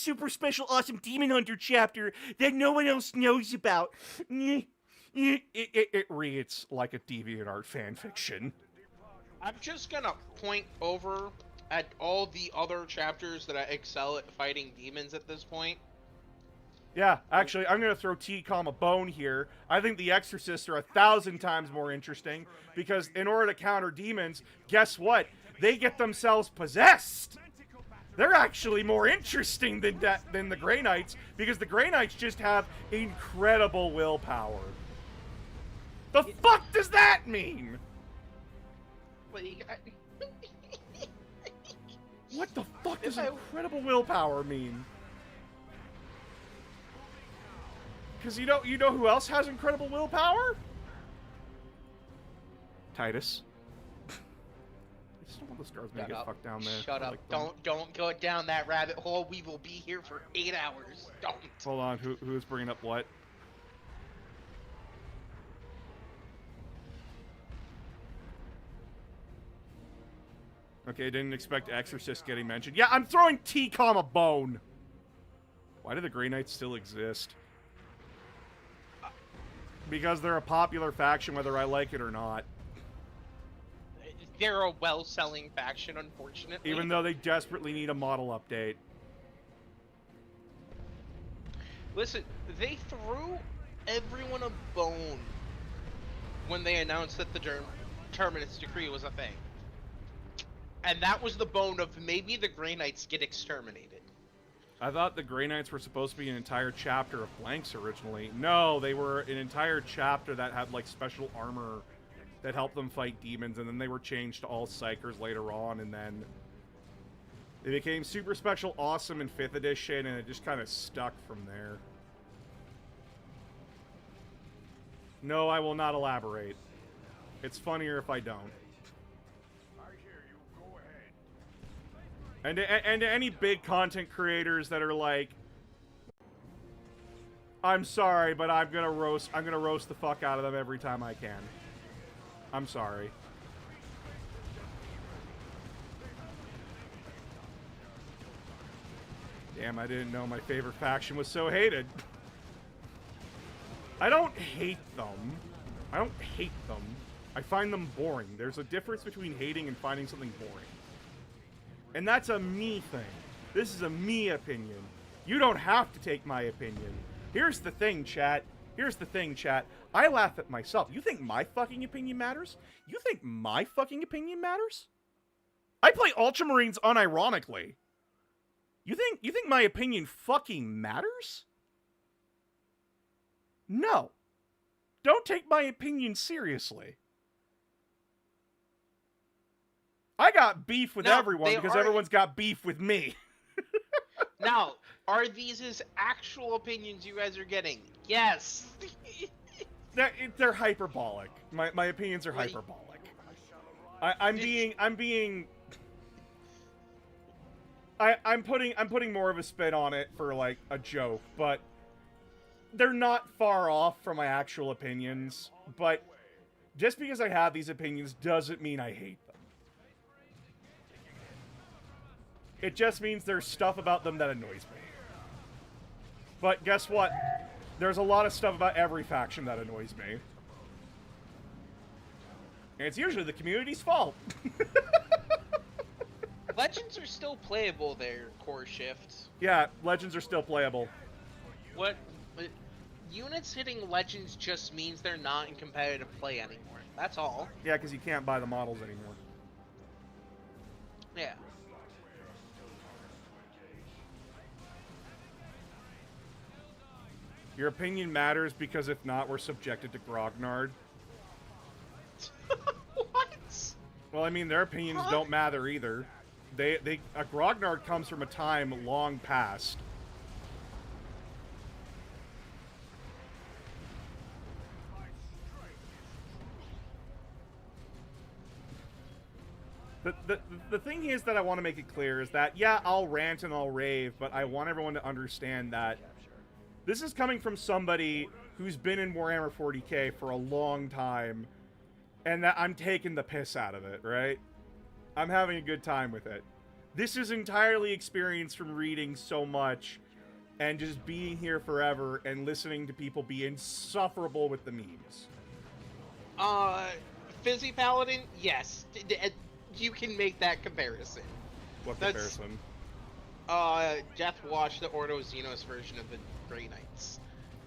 Demon Hunter chapter that no one else knows about. It reads like a DeviantArt fanfiction. I'm just gonna point over at all the other chapters that I excel at fighting demons at this point. Yeah, actually, I'm going to throw T-Com a bone here. I think the Exorcists are 1,000 times more interesting, because in order to counter demons, guess what? They get themselves possessed! They're actually more interesting than the Grey Knights, because the Grey Knights just have incredible willpower. The fuck does that mean? What the fuck does incredible willpower mean? Because you know who else has incredible willpower? Titus. I just don't want the scars to get fucked down there. Shut up. Like don't go down that rabbit hole. We will be here for 8 hours. Don't. Hold on. Who's bringing up what? Okay, didn't expect Exorcist getting mentioned. Yeah, I'm throwing T-Com a bone. Why do the Grey Knights still exist? Because they're a popular faction, whether I like it or not. They're a well-selling faction, unfortunately. Even though they desperately need a model update. Listen, they threw everyone a bone when they announced that the Terminus Decree was a thing. And that was the bone of maybe the Grey Knights get exterminated. I thought the Grey Knights were supposed to be an entire chapter of blanks originally. No, they were an entire chapter that had, like, special armor that helped them fight demons, and then they were changed to all Psychers later on, and then they became super special awesome in 5th edition, and it just kind of stuck from there. No, I will not elaborate. It's funnier if I don't. And to any big content creators that are like, I'm sorry, but I'm gonna roast the fuck out of them every time I can. I'm sorry. Damn, I didn't know my favorite faction was so hated. I don't hate them. I don't hate them. I find them boring. There's a difference between hating and finding something boring. And that's a me thing. This is a me opinion. You don't have to take my opinion. Here's the thing, chat. Here's the thing, chat. I laugh at myself. You think my fucking opinion matters? You think my fucking opinion matters? I play Ultramarines unironically. You think my opinion fucking matters? No. Don't take my opinion seriously. I got beef with everyone because everyone's got beef with me. Now, are these his actual opinions you guys are getting? Yes. They're hyperbolic. My opinions are hyperbolic. I'm putting more of a spin on it for like a joke, but they're not far off from my actual opinions. But just because I have these opinions doesn't mean I hate them. It just means there's stuff about them that annoys me. But guess what? There's a lot of stuff about every faction that annoys me. And it's usually the community's fault. Legends are still playable there, Core Shift. Yeah, Legends are still playable. What? Units hitting Legends just means they're not in competitive play anymore. That's all. Yeah, because you can't buy the models anymore. Yeah. Your opinion matters because if not, we're subjected to Grognard. What? Well, I mean, their opinions don't matter either. A Grognard comes from a time long past. The thing is that I want to make it clear is that, yeah, I'll rant and I'll rave, but I want everyone to understand that this is coming from somebody who's been in Warhammer 40k for a long time, and that I'm taking the piss out of it, right? I'm having a good time with it. This is entirely experience from reading so much and just being here forever and listening to people be insufferable with the memes. Fizzy Paladin, yes. You can make that comparison. What comparison? Deathwatch, the Ordo Xenos version of the Grey Knights.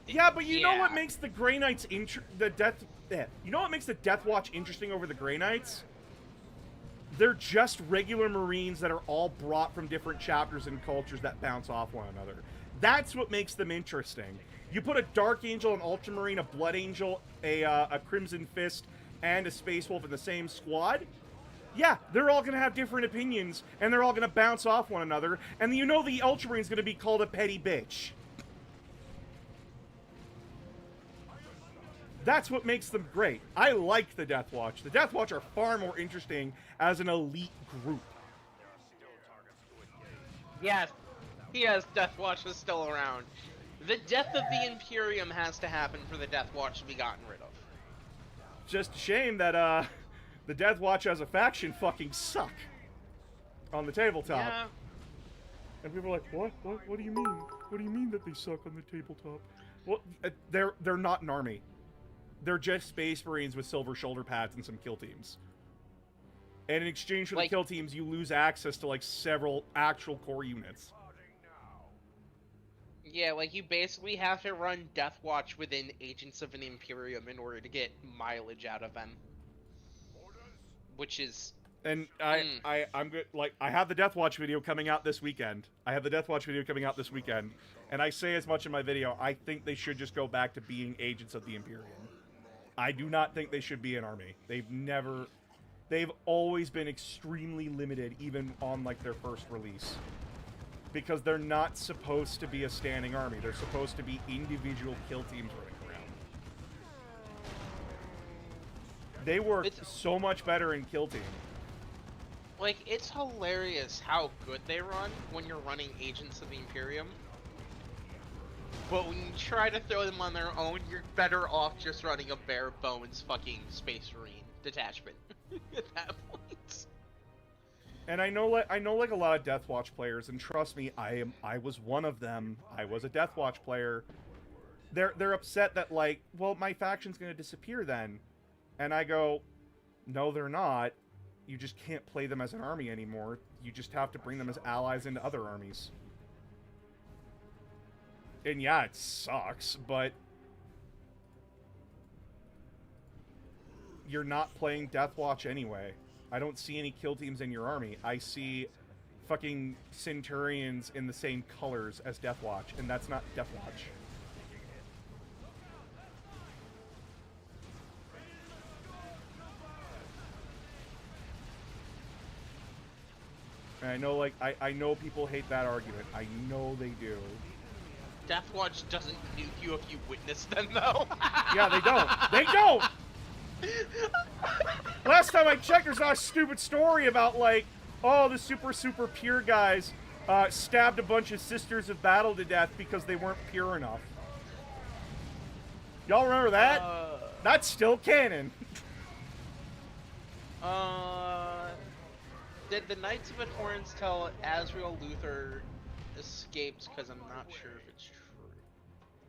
Yeah, but you know what makes the Grey Knights you know what makes the Deathwatch interesting over the Grey Knights? They're just regular Marines that are all brought from different chapters and cultures that bounce off one another. That's what makes them interesting. You put a Dark Angel, an Ultramarine, a Blood Angel, a Crimson Fist, and a Space Wolf in the same squad. Yeah, they're all going to have different opinions, and they're all going to bounce off one another, and you know the Ultramarine's going to be called a petty bitch. That's what makes them great. I like the Deathwatch. The Deathwatch are far more interesting as an elite group. Yes, Deathwatch is still around. The death of the Imperium has to happen for the Deathwatch to be gotten rid of. Just a shame that, the Deathwatch as a faction fucking suck on the tabletop. Yeah. And people are like, what? What do you mean? What do you mean that they suck on the tabletop? Well, they're not an army. They're just Space Marines with silver shoulder pads and some kill teams. And in exchange for the kill teams, you lose access to, like, several actual core units. Yeah, like, you basically have to run Deathwatch within Agents of an Imperium in order to get mileage out of them. Which is... And I'm good. Like, I have the Deathwatch video coming out this weekend. And I say as much in my video, I think they should just go back to being Agents of the Imperium. I do not think they should be an army. They've always been extremely limited, even on, like, their first release. Because they're not supposed to be a standing army. They're supposed to be individual kill teams running around. They work so much better in kill team. Like, it's hilarious how good they run when you're running Agents of the Imperium. But when you try to throw them on their own, you're better off just running a bare bones fucking Space Marine detachment at that point. And I know like a lot of Deathwatch players, and trust me, I was one of them. I was a Deathwatch player. They're upset that, like, well, my faction's gonna disappear then. And I go, No, they're not. You just can't play them as an army anymore. You just have to bring them as allies into other armies. And yeah, it sucks, but you're not playing Deathwatch anyway. I don't see any kill teams in your army. I see fucking Centurions in the same colors as Deathwatch, and that's not Deathwatch. And I know, like, I know people hate that argument. I know they do. Deathwatch doesn't nuke you if you witness them, though. Yeah, they don't. They don't! Last time I checked, there's not a stupid story about, like, oh, the super pure guys stabbed a bunch of Sisters of Battle to death because they weren't pure enough. Y'all remember that? That's still canon. Did the Knights of Abhorrence tell Azrael Luther escaped? Because I'm not sure if it's true.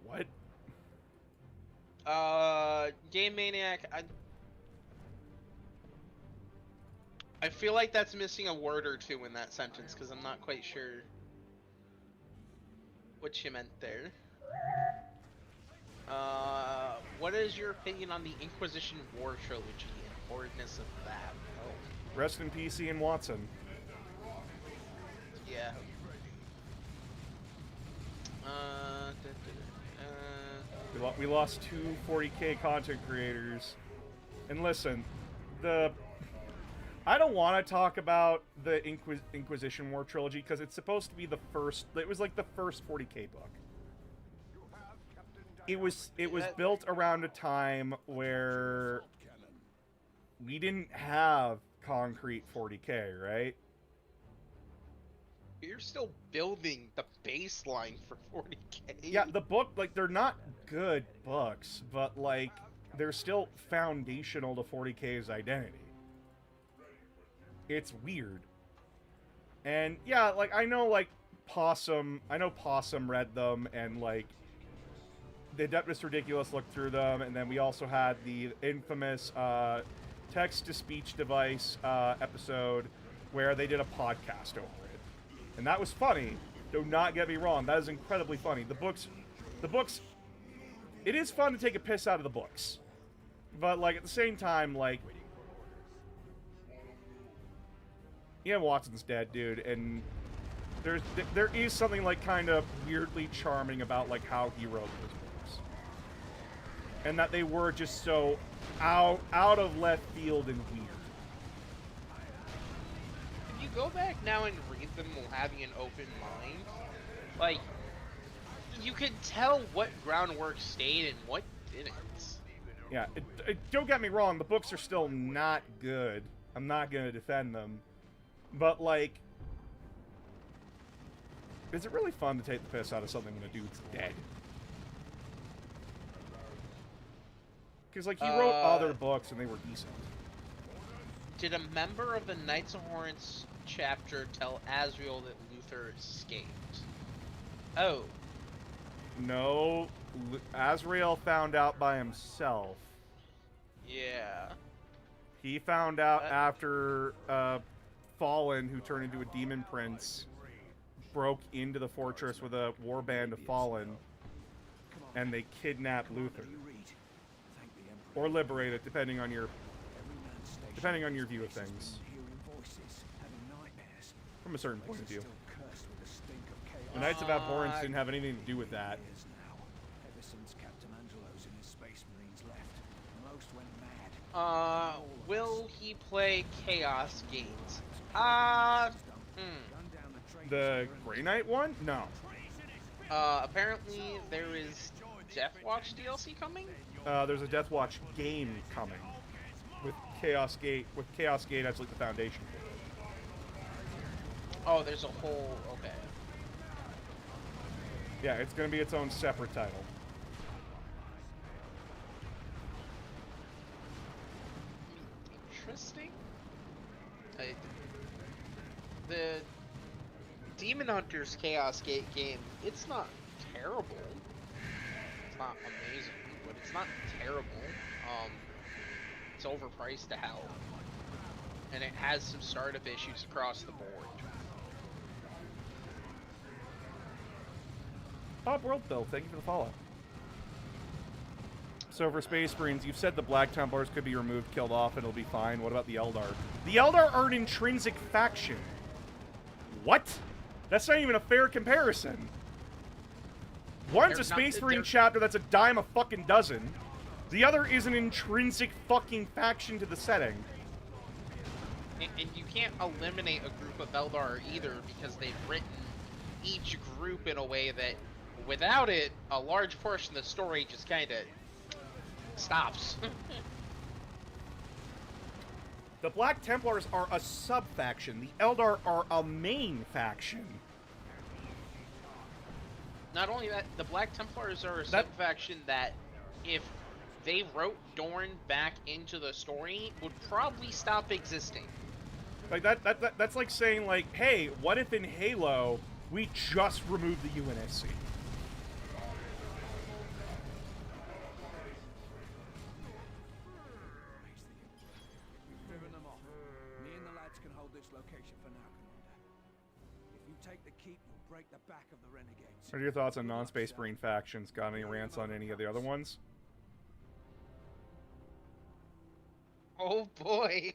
What? Game Maniac, I feel like that's missing a word or two in that sentence, because I'm not quite sure what you meant there. What is your opinion on the Inquisition War Trilogy and horridness of that? Oh. Rest in peace, Ian Watson. Yeah. We lost two 40k content creators. And listen, I don't want to talk about the Inquisition War trilogy because it's supposed to be the first. It was like the first 40k book. It was built around a time where we didn't have concrete 40k, right? You're still building the baseline for 40k. Yeah, the book, like, they're not good books, but, like, they're still foundational to 40k's identity. It's weird. And, yeah, like, I know Possum read them, and, like, the Adeptus Ridiculous looked through them, and then we also had the infamous text-to-speech device episode where they did a podcast over it. And that was funny. Do not get me wrong. That is incredibly funny. The books, it is fun to take a piss out of the books. But, like, at the same time, like, Ian Watson's dead, dude, and there is something, like, kind of weirdly charming about, like, how he wrote those books. And that they were just so out of left field and weird. If you go back now and read them while having an open mind, like, you can tell what groundwork stayed and what didn't. Yeah, don't get me wrong, the books are still not good. I'm not going to defend them. But, like, is it really fun to take the piss out of something when a dude's dead? Because, like, he wrote other books and they were decent. Did a member of the Knights of Horns chapter tell Azrael that Luther escaped? Oh. No, Azrael found out by himself. Yeah. He found out after Fallen, who turned into a demon prince, broke into the fortress with a warband of Fallen, and they kidnapped Luther. Or liberate it, depending on your view of things. From a certain point of view. The Knights of Abhorrence didn't have anything to do with that. Will he play Chaos Games? The Grey Knight one? No. Apparently there is Deathwatch DLC coming? There's a Deathwatch game coming. With Chaos Gate as like the foundation for it. Oh, there's a whole... okay. Yeah, it's gonna be its own separate title. Interesting. The Demon Hunters Chaos Gate game, it's not terrible. It's not amazing, but it's not terrible. it's overpriced to hell. And it has some startup issues across the board. Top World Bill, thank you for the follow. So for Space Marines, you've said the Black Templars could be removed, killed off, and it'll be fine. What about the Eldar? The Eldar are an intrinsic faction. What? That's not even a fair comparison. One's a Space Marine chapter that's a dime a fucking dozen. The other is an intrinsic fucking faction to the setting. And you can't eliminate a group of Eldar either, because they've written each group in a way that, without it, a large portion of the story just kind of stops. The Black Templars are a sub-faction. The Eldar are a main faction. Not only that, the Black Templars are a sub-faction that, if they wrote Dorn back into the story, would probably stop existing. Like that's like saying, like, hey, what if in Halo we just remove the UNSC? We've driven them off. Me and the lads can hold this location for now, Commander. If you take the keep, you'll break the back of the renegades. What are your thoughts on non-Space Marine factions? Got any rants on any of the other ones? Oh boy.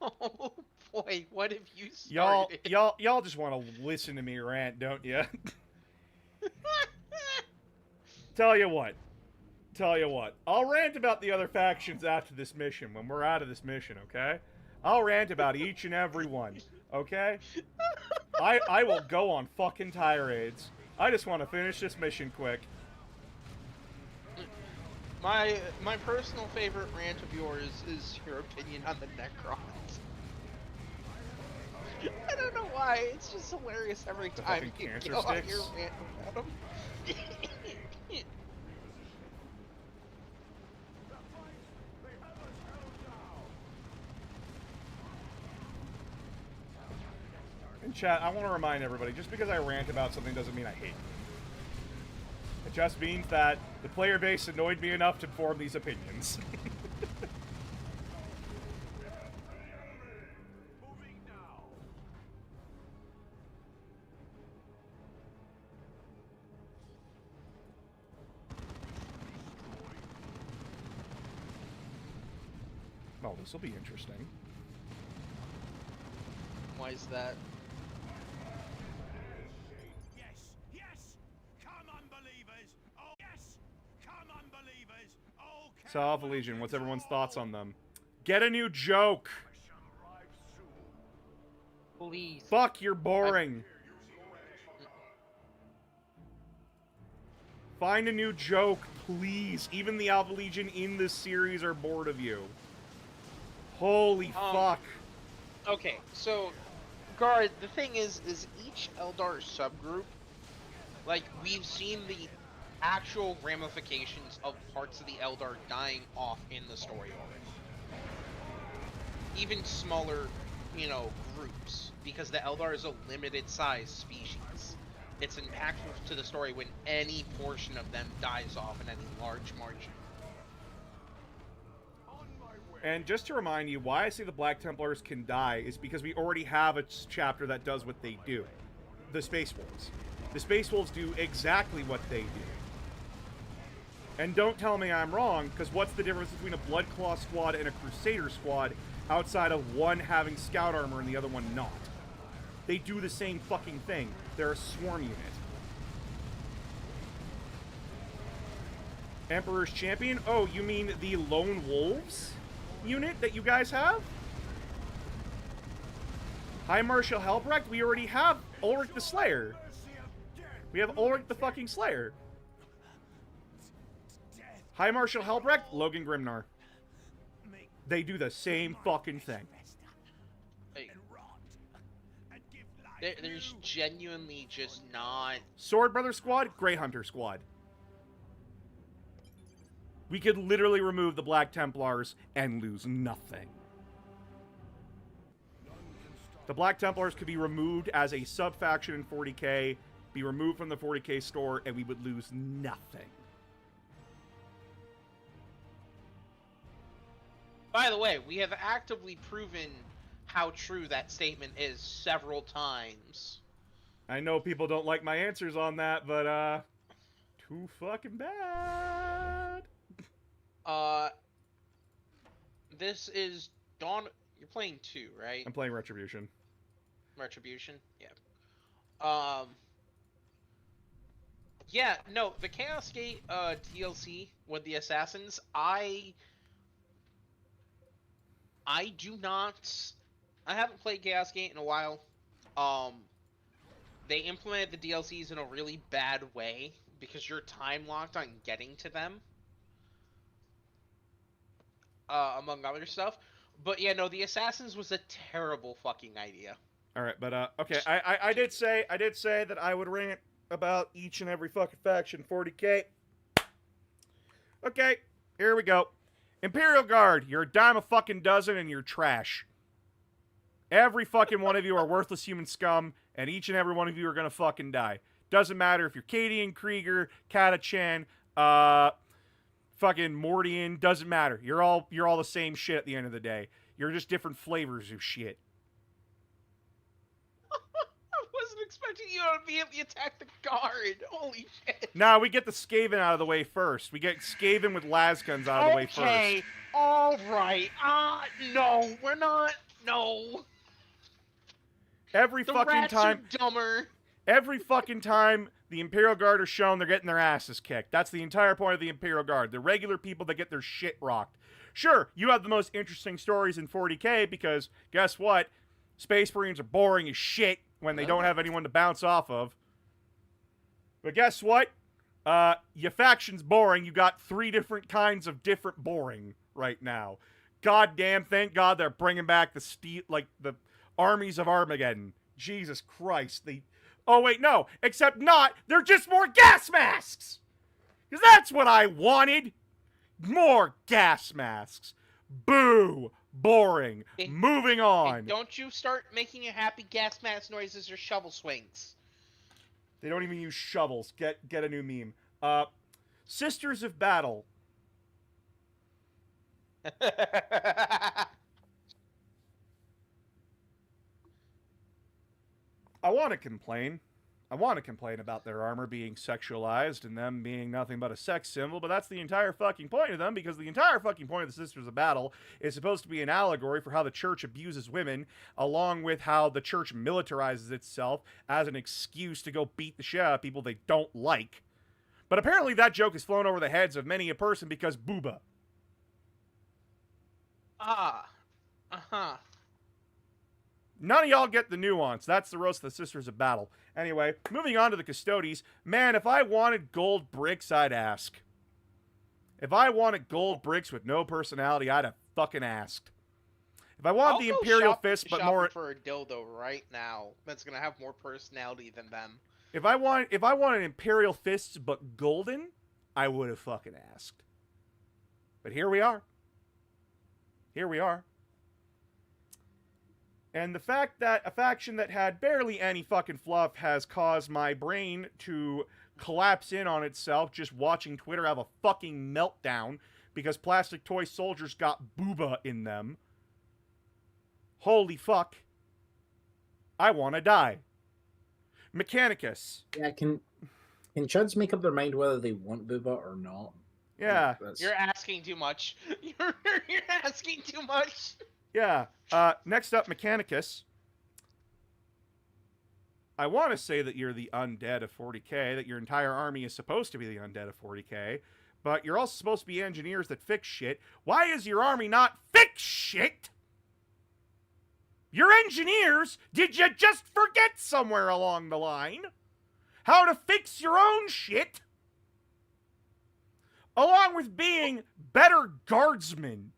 Oh boy, what have you started? Y'all just want to listen to me rant, don't you? Tell you what. I'll rant about the other factions after this mission, when we're out of this mission, okay? I'll rant about each and every one, okay? I will go on fucking tirades. I just want to finish this mission quick. My personal favorite rant of yours is your opinion on the Necrons. I don't know why, it's just hilarious every time you go on your rant about them. In chat, I want to remind everybody, just because I rant about something doesn't mean I hate it. It just means that the player base annoyed me enough to form these opinions. Oh, this will be interesting. Why is that? Yes! Come unbelievers! Oh, yes! Come unbelievers! Oh, So, Alpha Legion, what's everyone's thoughts on them? Get a new joke! Please. Fuck, you're boring. Find a new joke, please. Even the Alpha Legion in this series are bored of you. Holy fuck. Okay, so, Guard, the thing is each Eldar subgroup, like, we've seen the actual ramifications of parts of the Eldar dying off in the story already. Even smaller, you know, groups, because the Eldar is a limited size species. It's impactful to the story when any portion of them dies off in any large margin. And just to remind you, why I say the Black Templars can die is because we already have a chapter that does what they do. The Space Wolves. The Space Wolves do exactly what they do. And don't tell me I'm wrong, because what's the difference between a Bloodclaw squad and a Crusader squad outside of one having scout armor and the other one not? They do the same fucking thing. They're a swarm unit. Emperor's Champion? Oh, you mean the Lone Wolves unit that you guys have? High Marshal Helbrecht? We already have Ulrich the Slayer. We have Ulrich the fucking Slayer. High Marshal Helbrecht? Logan Grimnar. They do the same fucking thing. There's genuinely just not... Sword Brother Squad? Grey Hunter Squad. We could literally remove the Black Templars and lose nothing. The Black Templars could be removed as a sub-faction in 40k, be removed from the 40k store, and we would lose nothing. By the way, we have actively proven how true that statement is several times. I know people don't like my answers on that, but, too fucking bad. This is Dawn. You're playing 2, right? I'm playing Retribution. Retribution? Yeah. Yeah, no, the Chaos Gate DLC with the Assassins, I haven't played Chaos Gate in a while. They implemented the DLCs in a really bad way because you're time locked on getting to them. Among other stuff. But yeah, no, the Assassins was a terrible fucking idea. All right, but okay, I did say that I would rant about each and every fucking faction 40k. Okay, here we go. Imperial Guard, you're a dime a fucking dozen and you're trash. Every fucking one of you are worthless human scum, and each and every one of you are gonna fucking die. Doesn't matter if you're Cadian, Krieger, Katachan, fucking Mordian, doesn't matter. You're all the same shit at the end of the day. You're just different flavors of shit. I wasn't expecting you to immediately attack the guard. Holy shit. Nah, we get the Skaven out of the way first. We get Skaven with lasguns out of the way first. Okay, alright. No, we're not. No. Every The fucking rats time. are dumber. Every fucking time the Imperial Guard are shown, they're getting their asses kicked. That's the entire point of the Imperial Guard. The regular people that get their shit rocked. Sure, you have the most interesting stories in 40k because, guess what? Space Marines are boring as shit when they don't have anyone to bounce off of. But guess what? Your faction's boring. You got 3 different kinds of different boring right now. Goddamn, thank God they're bringing back the armies of Armageddon. Jesus Christ, oh wait, no, except not, they're just more gas masks! Because that's what I wanted! More gas masks. Boo! Boring. Moving on. And don't you start making a happy gas mask noises or shovel swings. They don't even use shovels. Get a new meme. Sisters of Battle. I want to complain. I want to complain about their armor being sexualized and them being nothing but a sex symbol, but that's the entire fucking point of them, because the entire fucking point of the Sisters of Battle is supposed to be an allegory for how the church abuses women, along with how the church militarizes itself as an excuse to go beat the shit out of people they don't like. But apparently that joke has flown over the heads of many a person because booba. None of y'all get the nuance. That's the roast of the Sisters of Battle. Anyway, moving on to the Custodes. Man, if I wanted gold bricks, I'd ask. If I wanted gold bricks with no personality, I'd have fucking asked. If I want the Imperial Fist, but more for a dildo right now that's gonna have more personality than them. If I wanted Imperial Fists but golden, I would have fucking asked. But here we are. Here we are. And the fact that a faction that had barely any fucking fluff has caused my brain to collapse in on itself just watching Twitter have a fucking meltdown because plastic toy soldiers got booba in them. Holy fuck. I want to die. Mechanicus. Yeah, can Chuds make up their mind whether they want booba or not? Yeah. You're asking too much. You're asking too much. Yeah. Next up, Mechanicus. I want to say that you're the undead of 40k, that your entire army is supposed to be the undead of 40k, but you're also supposed to be engineers that fix shit. Why is your army not fix shit? You're engineers! Did you just forget somewhere along the line how to fix your own shit? Along with being better guardsmen.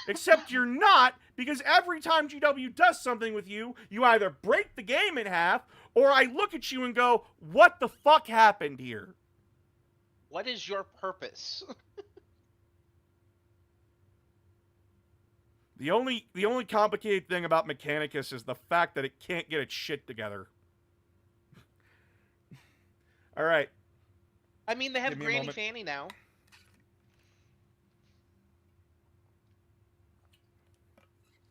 Except you're not, because every time GW does something with you, you either break the game in half, or I look at you and go, what the fuck happened here? What is your purpose? The only complicated thing about Mechanicus is the fact that it can't get its shit together. All right. I mean, they have Give me a Granny moment. Fanny now.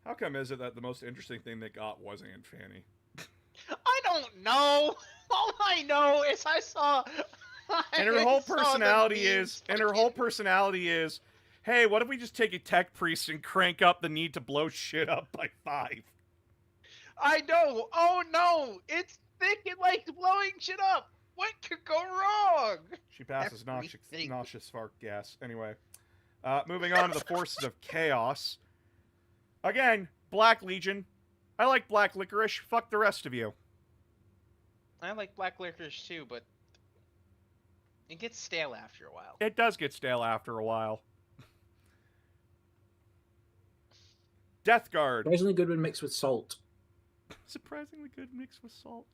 How come is it that the most interesting thing they got was Aunt Fanny? I don't know. All I know is I saw. And her I whole saw the personality memes is, hey, what if we just take a tech priest and crank up the need to blow shit up by 5? I know. Oh no, it's thick and like blowing shit up. What could go wrong? She passes Everything. nauseous fart gas. Anyway, moving on to the forces of chaos. Again, Black Legion. I like black licorice. Fuck the rest of you. I like black licorice too, but it gets stale after a while. It does get stale after a while. Death Guard. Surprisingly good when mixed with salt. Surprisingly good mixed with salt.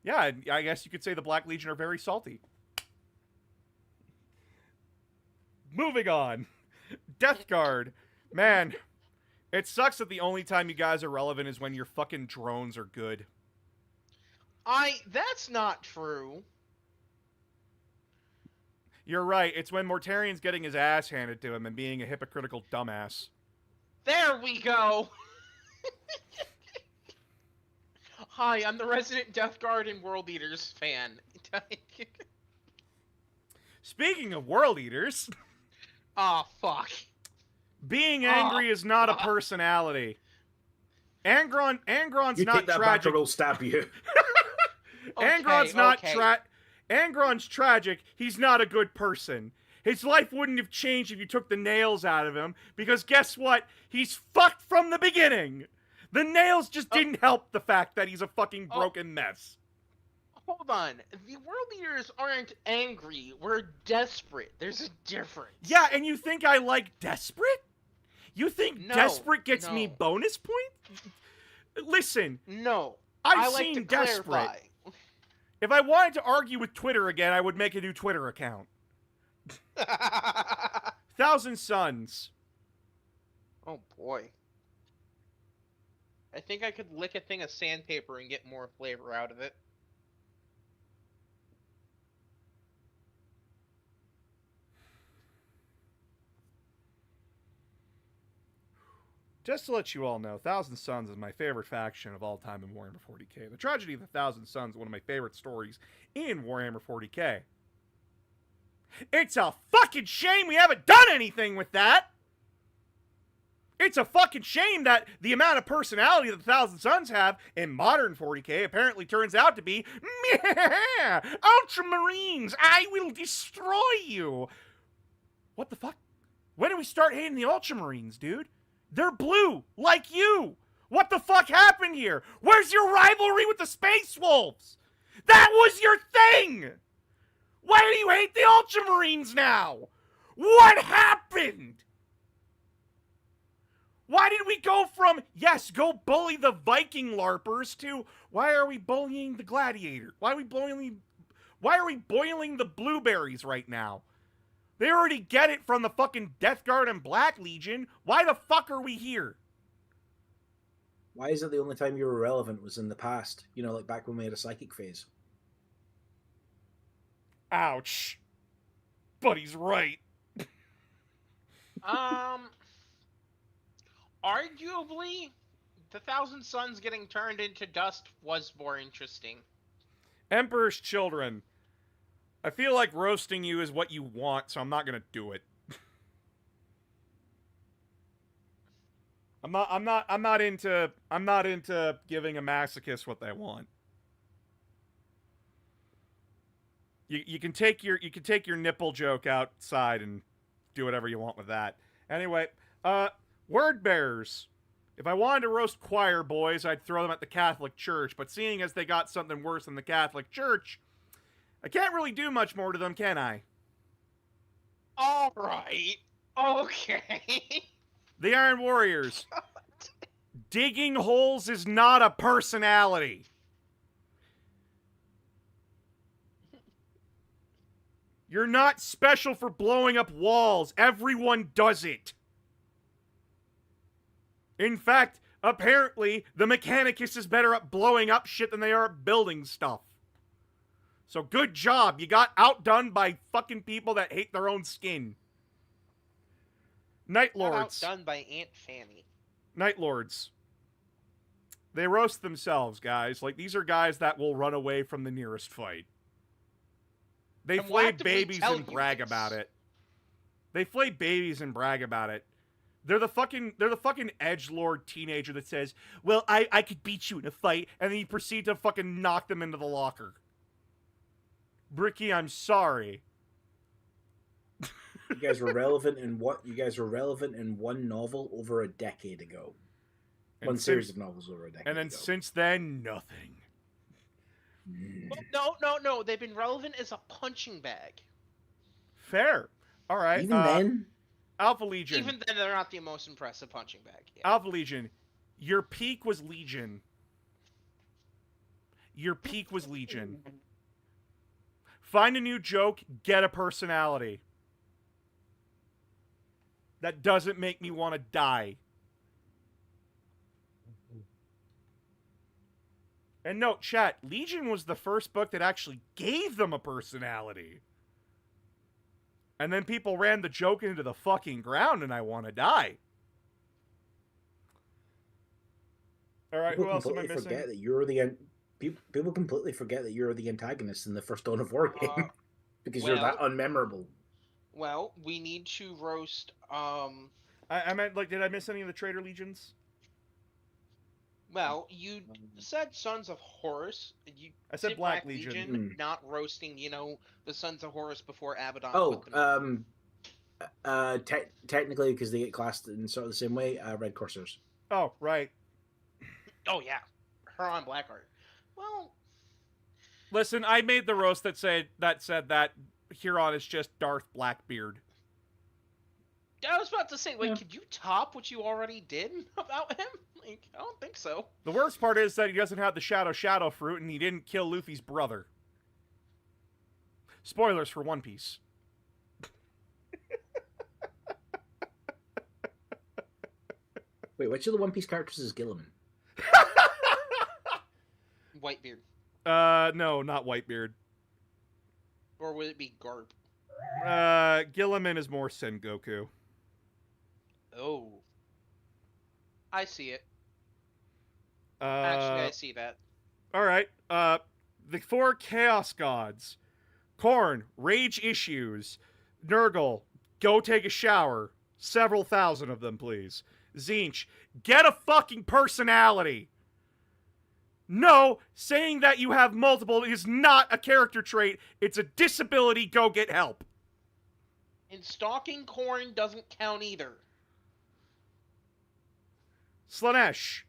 Yeah, I guess you could say the Black Legion are very salty. Moving on. Death Guard. Man, it sucks that the only time you guys are relevant is when your fucking drones are good. That's not true. You're right. It's when Mortarian's getting his ass handed to him and being a hypocritical dumbass. There we go. Hi, I'm the resident Death Guard and World Eaters fan. Speaking of World Eaters, Oh, fuck. being angry is not a personality. Angron's You not take that back tragic. or we'll stab you. Angron's not okay. Angron's tragic. He's not a good person. His life wouldn't have changed if you took the nails out of him, because guess what? He's fucked from the beginning. The nails just didn't help the fact that he's a fucking broken mess. Hold on. The World Eaters aren't angry. We're desperate. There's a difference. Yeah, and you think I like desperate? You think No, desperate gets me no. bonus point? Listen, No. I've I like seen to desperate. clarify. If I wanted to argue with Twitter again, I would make a new Twitter account. Thousand Suns. Oh boy. I think I could lick a thing of sandpaper and get more flavor out of it. Just to let you all know, Thousand Suns is my favorite faction of all time in Warhammer 40k. The tragedy of the Thousand Suns is one of my favorite stories in Warhammer 40k. It's a fucking shame we haven't done anything with that! It's a fucking shame that the amount of personality that the Thousand Suns have in modern 40k apparently turns out to be Meh! Ultramarines! I will destroy you! What the fuck? When did we start hating the Ultramarines, dude? They're blue, like you! What the fuck happened here? Where's your rivalry with the Space Wolves? That was your thing! Why do you hate the Ultramarines now? What happened? Why did we go from, yes, go bully the Viking LARPers to, why are we bullying the Gladiator? Why are we boiling the blueberries right now? They already get it from the fucking Death Guard and Black Legion. Why the fuck are we here? Why is it the only time you were relevant was in the past? You know, like back when we had a psychic phase. Ouch. But he's right. Arguably, the Thousand Suns getting turned into dust was more interesting. Emperor's Children. I feel like roasting you is what you want, so I'm not gonna do it. I'm not into giving a masochist what they want. You can take your nipple joke outside and do whatever you want with that. Anyway, word bearers. If I wanted to roast choir boys, I'd throw them at the Catholic Church, but seeing as they got something worse than the Catholic Church, I can't really do much more to them, can I? Alright. Okay. The Iron Warriors. Digging holes is not a personality. You're not special for blowing up walls. Everyone does it. In fact, apparently, the Mechanicus is better at blowing up shit than they are at building stuff. So good job. You got outdone by fucking people that hate their own skin. Night Lords. Outdone by Aunt Fanny. Night Lords. They roast themselves, guys. Like, these are guys that will run away from the nearest fight. They And will flay actively babies tell and you brag this. about it. They flay babies and brag about it. They're the fucking edgelord teenager that says, well, I could beat you in a fight, and then you proceed to fucking knock them into the locker. Bricky, I'm sorry. You guys were relevant in what? You guys were relevant in one novel over a decade ago. And One since- series of novels over a decade And then ago. since then, nothing. No. They've been relevant as a punching bag. Fair. All right. Even then, Alpha Legion. Even then, they're not the most impressive punching bag. Yeah. Alpha Legion. Your peak was Legion. Your peak was Legion. Find a new joke, get a personality. That doesn't make me want to die. And note, chat, Legion was the first book that actually gave them a personality. And then people ran the joke into the fucking ground, and I want to die. All right, people who else am I completely missing? forget that you're the people completely forget that you're the antagonist in the first Dawn of War game because you're that unmemorable. Well, we need to roast. I meant, like, did I miss any of the Traitor Legions? Well, you said Sons of Horus. You I said did Black Legion. not roasting, the Sons of Horus before Abaddon. Oh, put them in. technically, because they get classed in sort of the same way, Red Corsairs. Oh, right. Oh yeah, Huron Blackheart. Well, Listen, I made the roast that said that Huron is just Darth Blackbeard. I was about to say, could you top what you already did about him? Like, I don't think so. The worst part is that he doesn't have the Shadow fruit, and he didn't kill Luffy's brother. Spoilers for One Piece. Wait, which of the One Piece characters is Gilliman? Whitebeard. No, not Whitebeard. Or would it be Garp? Gilliman is more Sengoku. Oh. I see it. Actually, I see that. Alright, the 4 Chaos Gods. Korn, Rage Issues. Nurgle, go take a shower. Several thousand of them, please. Zinch, get a fucking personality! No, saying that you have multiple is not a character trait. It's a disability. Go get help. And stalking Corn doesn't count either. Slanesh.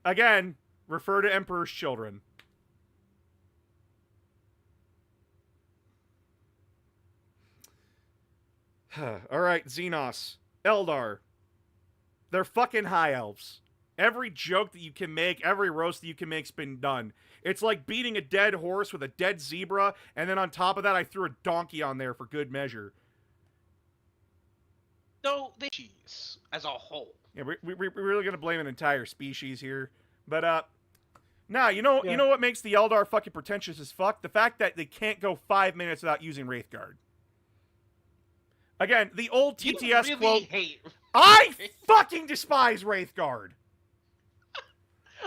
Again, refer to Emperor's Children. Alright, Xenos. Eldar. They're fucking high elves. Every joke that you can make, every roast that you can make's been done. It's like beating a dead horse with a dead zebra, and then on top of that, I threw a donkey on there for good measure. So, the cheese as a whole. Yeah, we're really gonna blame an entire species here. But, nah, you know what makes the Eldar fucking pretentious as fuck? The fact that they can't go 5 minutes without using Wraithguard. Again, the old TTS You really quote, hate... I fucking despise Wraithguard.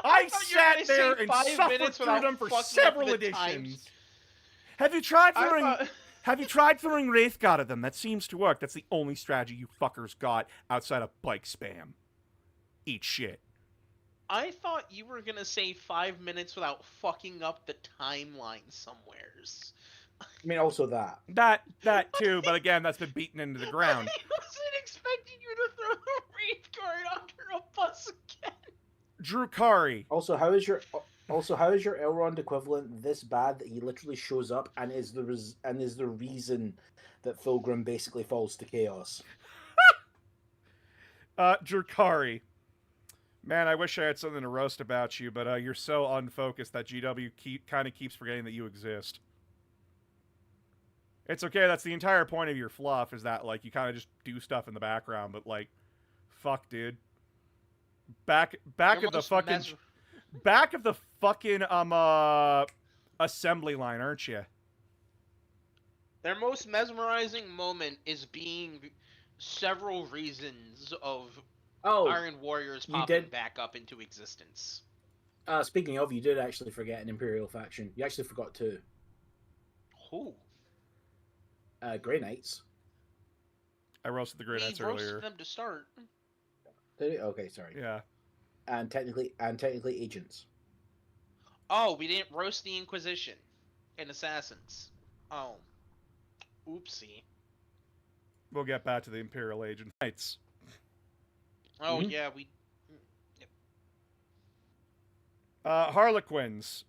I thought you were gonna sat there say and 5 suffered minutes through without them for fucking up several the editions. times. Have you tried I throwing thought- Have you tried throwing Wraithguard at them? That seems to work. That's the only strategy you fuckers got outside of bike spam. Eat shit. I thought you were gonna say 5 minutes without fucking up the timeline somewheres. I mean, also that. That too, but again, that's been beaten into the ground. I wasn't expecting you to throw the Wraithguard under a bus again. Drukari. Also, how is your Elrond equivalent this bad that he literally shows up and is the reason that Fulgrim basically falls to chaos? Drukari. Man, I wish I had something to roast about you, but you're so unfocused that GW kind of keeps forgetting that you exist. It's okay, that's the entire point of your fluff, is that, like, you kind of just do stuff in the background, but, like, fuck, dude. Back You're of the most fucking... Back of the fucking, assembly line, aren't you? Their most mesmerizing moment is being several reasons of Oh, Iron Warriors you popping did- back up into existence. speaking of, you did actually forget an Imperial faction. You actually forgot two. Who? Grey Knights. I roasted the Grey Knights We roasted earlier. them to start. Did it? Okay, sorry. Yeah. And technically agents. Oh, we didn't roast the Inquisition and Assassins. Oh. Oopsie. We'll get back to the Imperial Agent Knights. Oh, Mhm. yeah, we... Yep. Harlequins.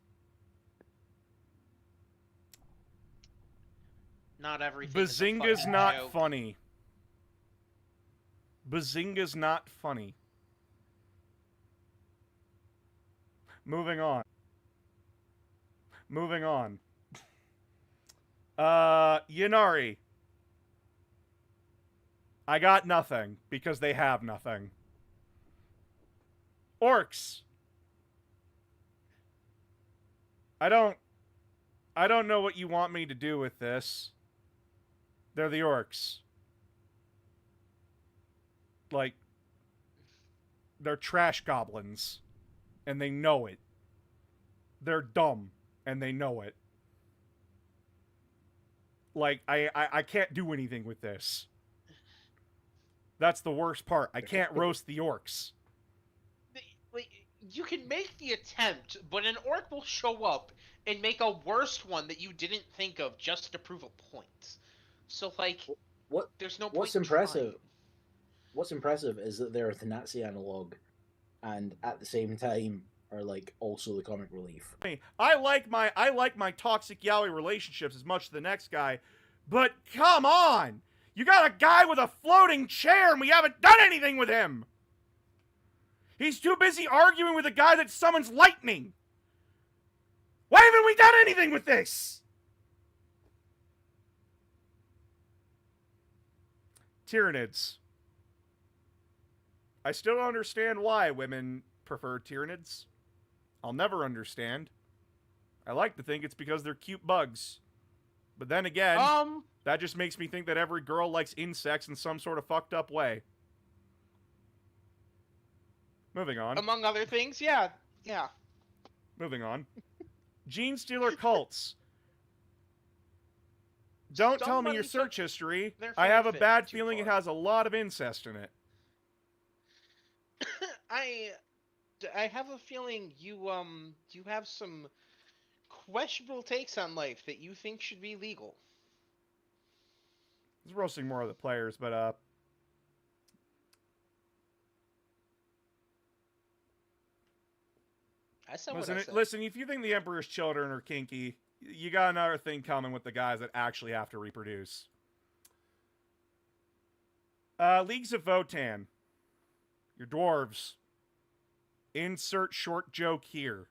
Not everything is a Bazinga's fucking not joke. funny. Bazinga's not funny. Moving on. Moving on. Yanari. I got nothing, because they have nothing. Orcs. I don't know what you want me to do with this. They're the orcs. Like, they're trash goblins. And they know it. They're dumb. And they know it. Like, I can't do anything with this. That's the worst part. I can't roast the orcs. Like, you can make the attempt, but an orc will show up and make a worse one that you didn't think of just to prove a point. So, like, What? there's no point What's in impressive? trying. What's impressive is that they're the Nazi analog, and at the same time are like also the comic relief. I like my toxic yaoi relationships as much as the next guy, but come on! You got a guy with a floating chair and we haven't done anything with him! He's too busy arguing with a guy that summons lightning! Why haven't we done anything with this? Tyranids. I still don't understand why women prefer Tyranids. I'll never understand. I like to think it's because they're cute bugs. But then again, that just makes me think that every girl likes insects in some sort of fucked up way. Moving on. Among other things, yeah. Moving on. Gene Stealer cults. Don't tell me your Somebody search took history. their I have a fanfic bad too feeling it far. has a lot of incest in it. I have a feeling you have some questionable takes on life that you think should be legal. It's roasting more of the players, but I said what listen, I said. listen, if you think the Emperor's children are kinky, you got another thing coming with the guys that actually have to reproduce. Leagues of Votan. Your dwarves. Insert short joke here.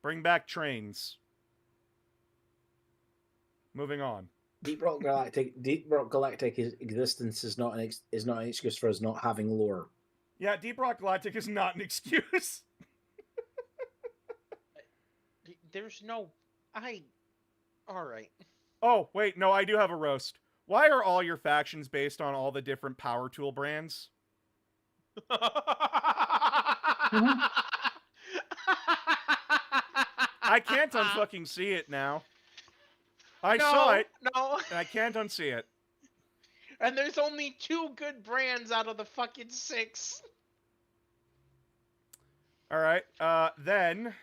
Bring back trains. Moving on. Deep Rock Galactic existence is not an excuse for us not having lore. Yeah, Deep Rock Galactic is not an excuse. There's no... Alright. Oh, wait, no, I do have a roast. Why are all your factions based on all the different power tool brands? I can't unfucking see it now. I saw it, No. and I can't unsee it. And there's only 2 good brands out of the fucking 6. All right, then...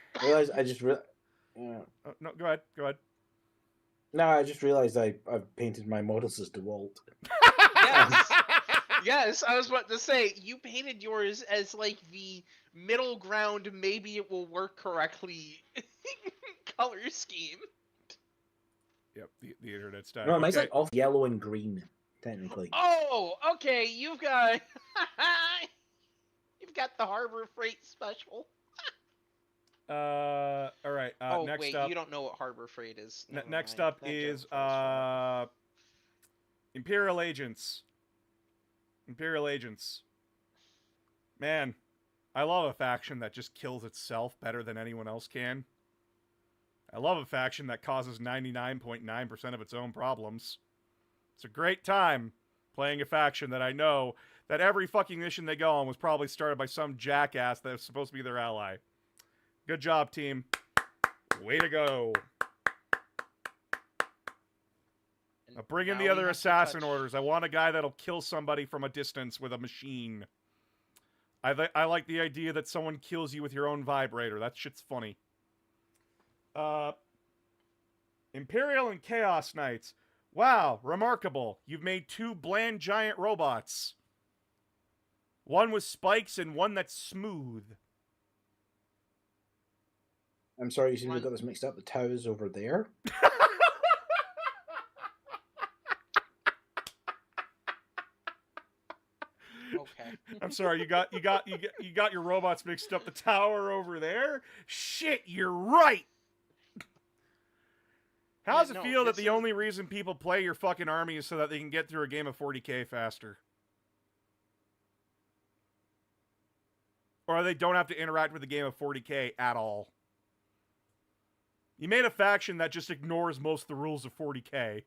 Yeah. Oh, no, go ahead. No, I just realized I've painted my models as DeWalt. Yes. Yes, I was about to say, you painted yours as, like, the middle ground, maybe it will work correctly color scheme. Yep, the internet's dying. No, mine's Okay. like off yellow and green, technically. Oh, okay, you've got... you've got the Harbor Freight special. All right, Oh, next wait, up... you don't know what Harbor Freight is. Never next mind. up That joke is, falls Imperial Agents. Imperial Agents. Man, I love a faction that just kills itself better than anyone else can. I love a faction that causes 99.9% of its own problems. It's a great time playing a faction that I know that every fucking mission they go on was probably started by some jackass that was supposed to be their ally. Good job, team. Way to go. And Now bring in now the we other have to assassin touch- orders. I want a guy that'll kill somebody from a distance with a machine. I like the idea that someone kills you with your own vibrator. That shit's funny. Imperial and Chaos Knights. Wow, remarkable. You've made 2 bland giant robots. One with spikes and one that's smooth. I'm sorry, you seem to One- have got this mixed up. The Tau is over there. Okay. I'm sorry, you got your robots mixed up. The tower over there? Shit, you're right. How does it no, feel that this the is- only reason people play your fucking army is so that they can get through a game of 40k faster? Or they don't have to interact with the game of 40k at all. You made a faction that just ignores most of the rules of 40k.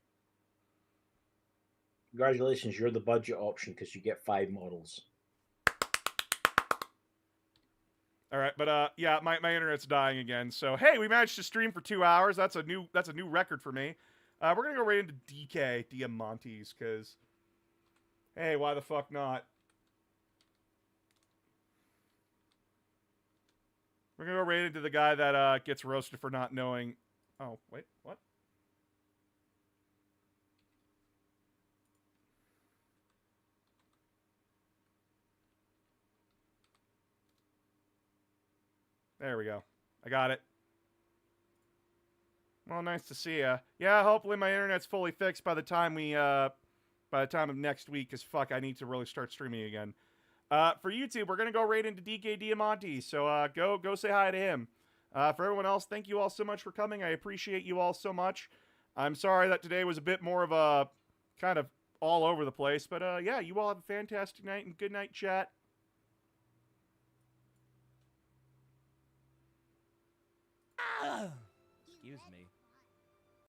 Congratulations, you're the budget option because you get 5 models. All right, but yeah, my internet's dying again. So hey, we managed to stream for 2 hours. That's a new record for me. We're gonna go right into DK Diamantes because, hey, why the fuck not? We're gonna go right into the guy that gets roasted for not knowing. Oh wait, what? There we go. I got it. Well, nice to see ya. Yeah, hopefully my internet's fully fixed by the time of next week, because fuck, I need to really start streaming again. For YouTube, we're gonna go right into DK Diamante, so go say hi to him. For everyone else, thank you all so much for coming. I appreciate you all so much. I'm sorry that today was a bit more of a kind of all over the place, but yeah, you all have a fantastic night and good night, chat. Excuse me.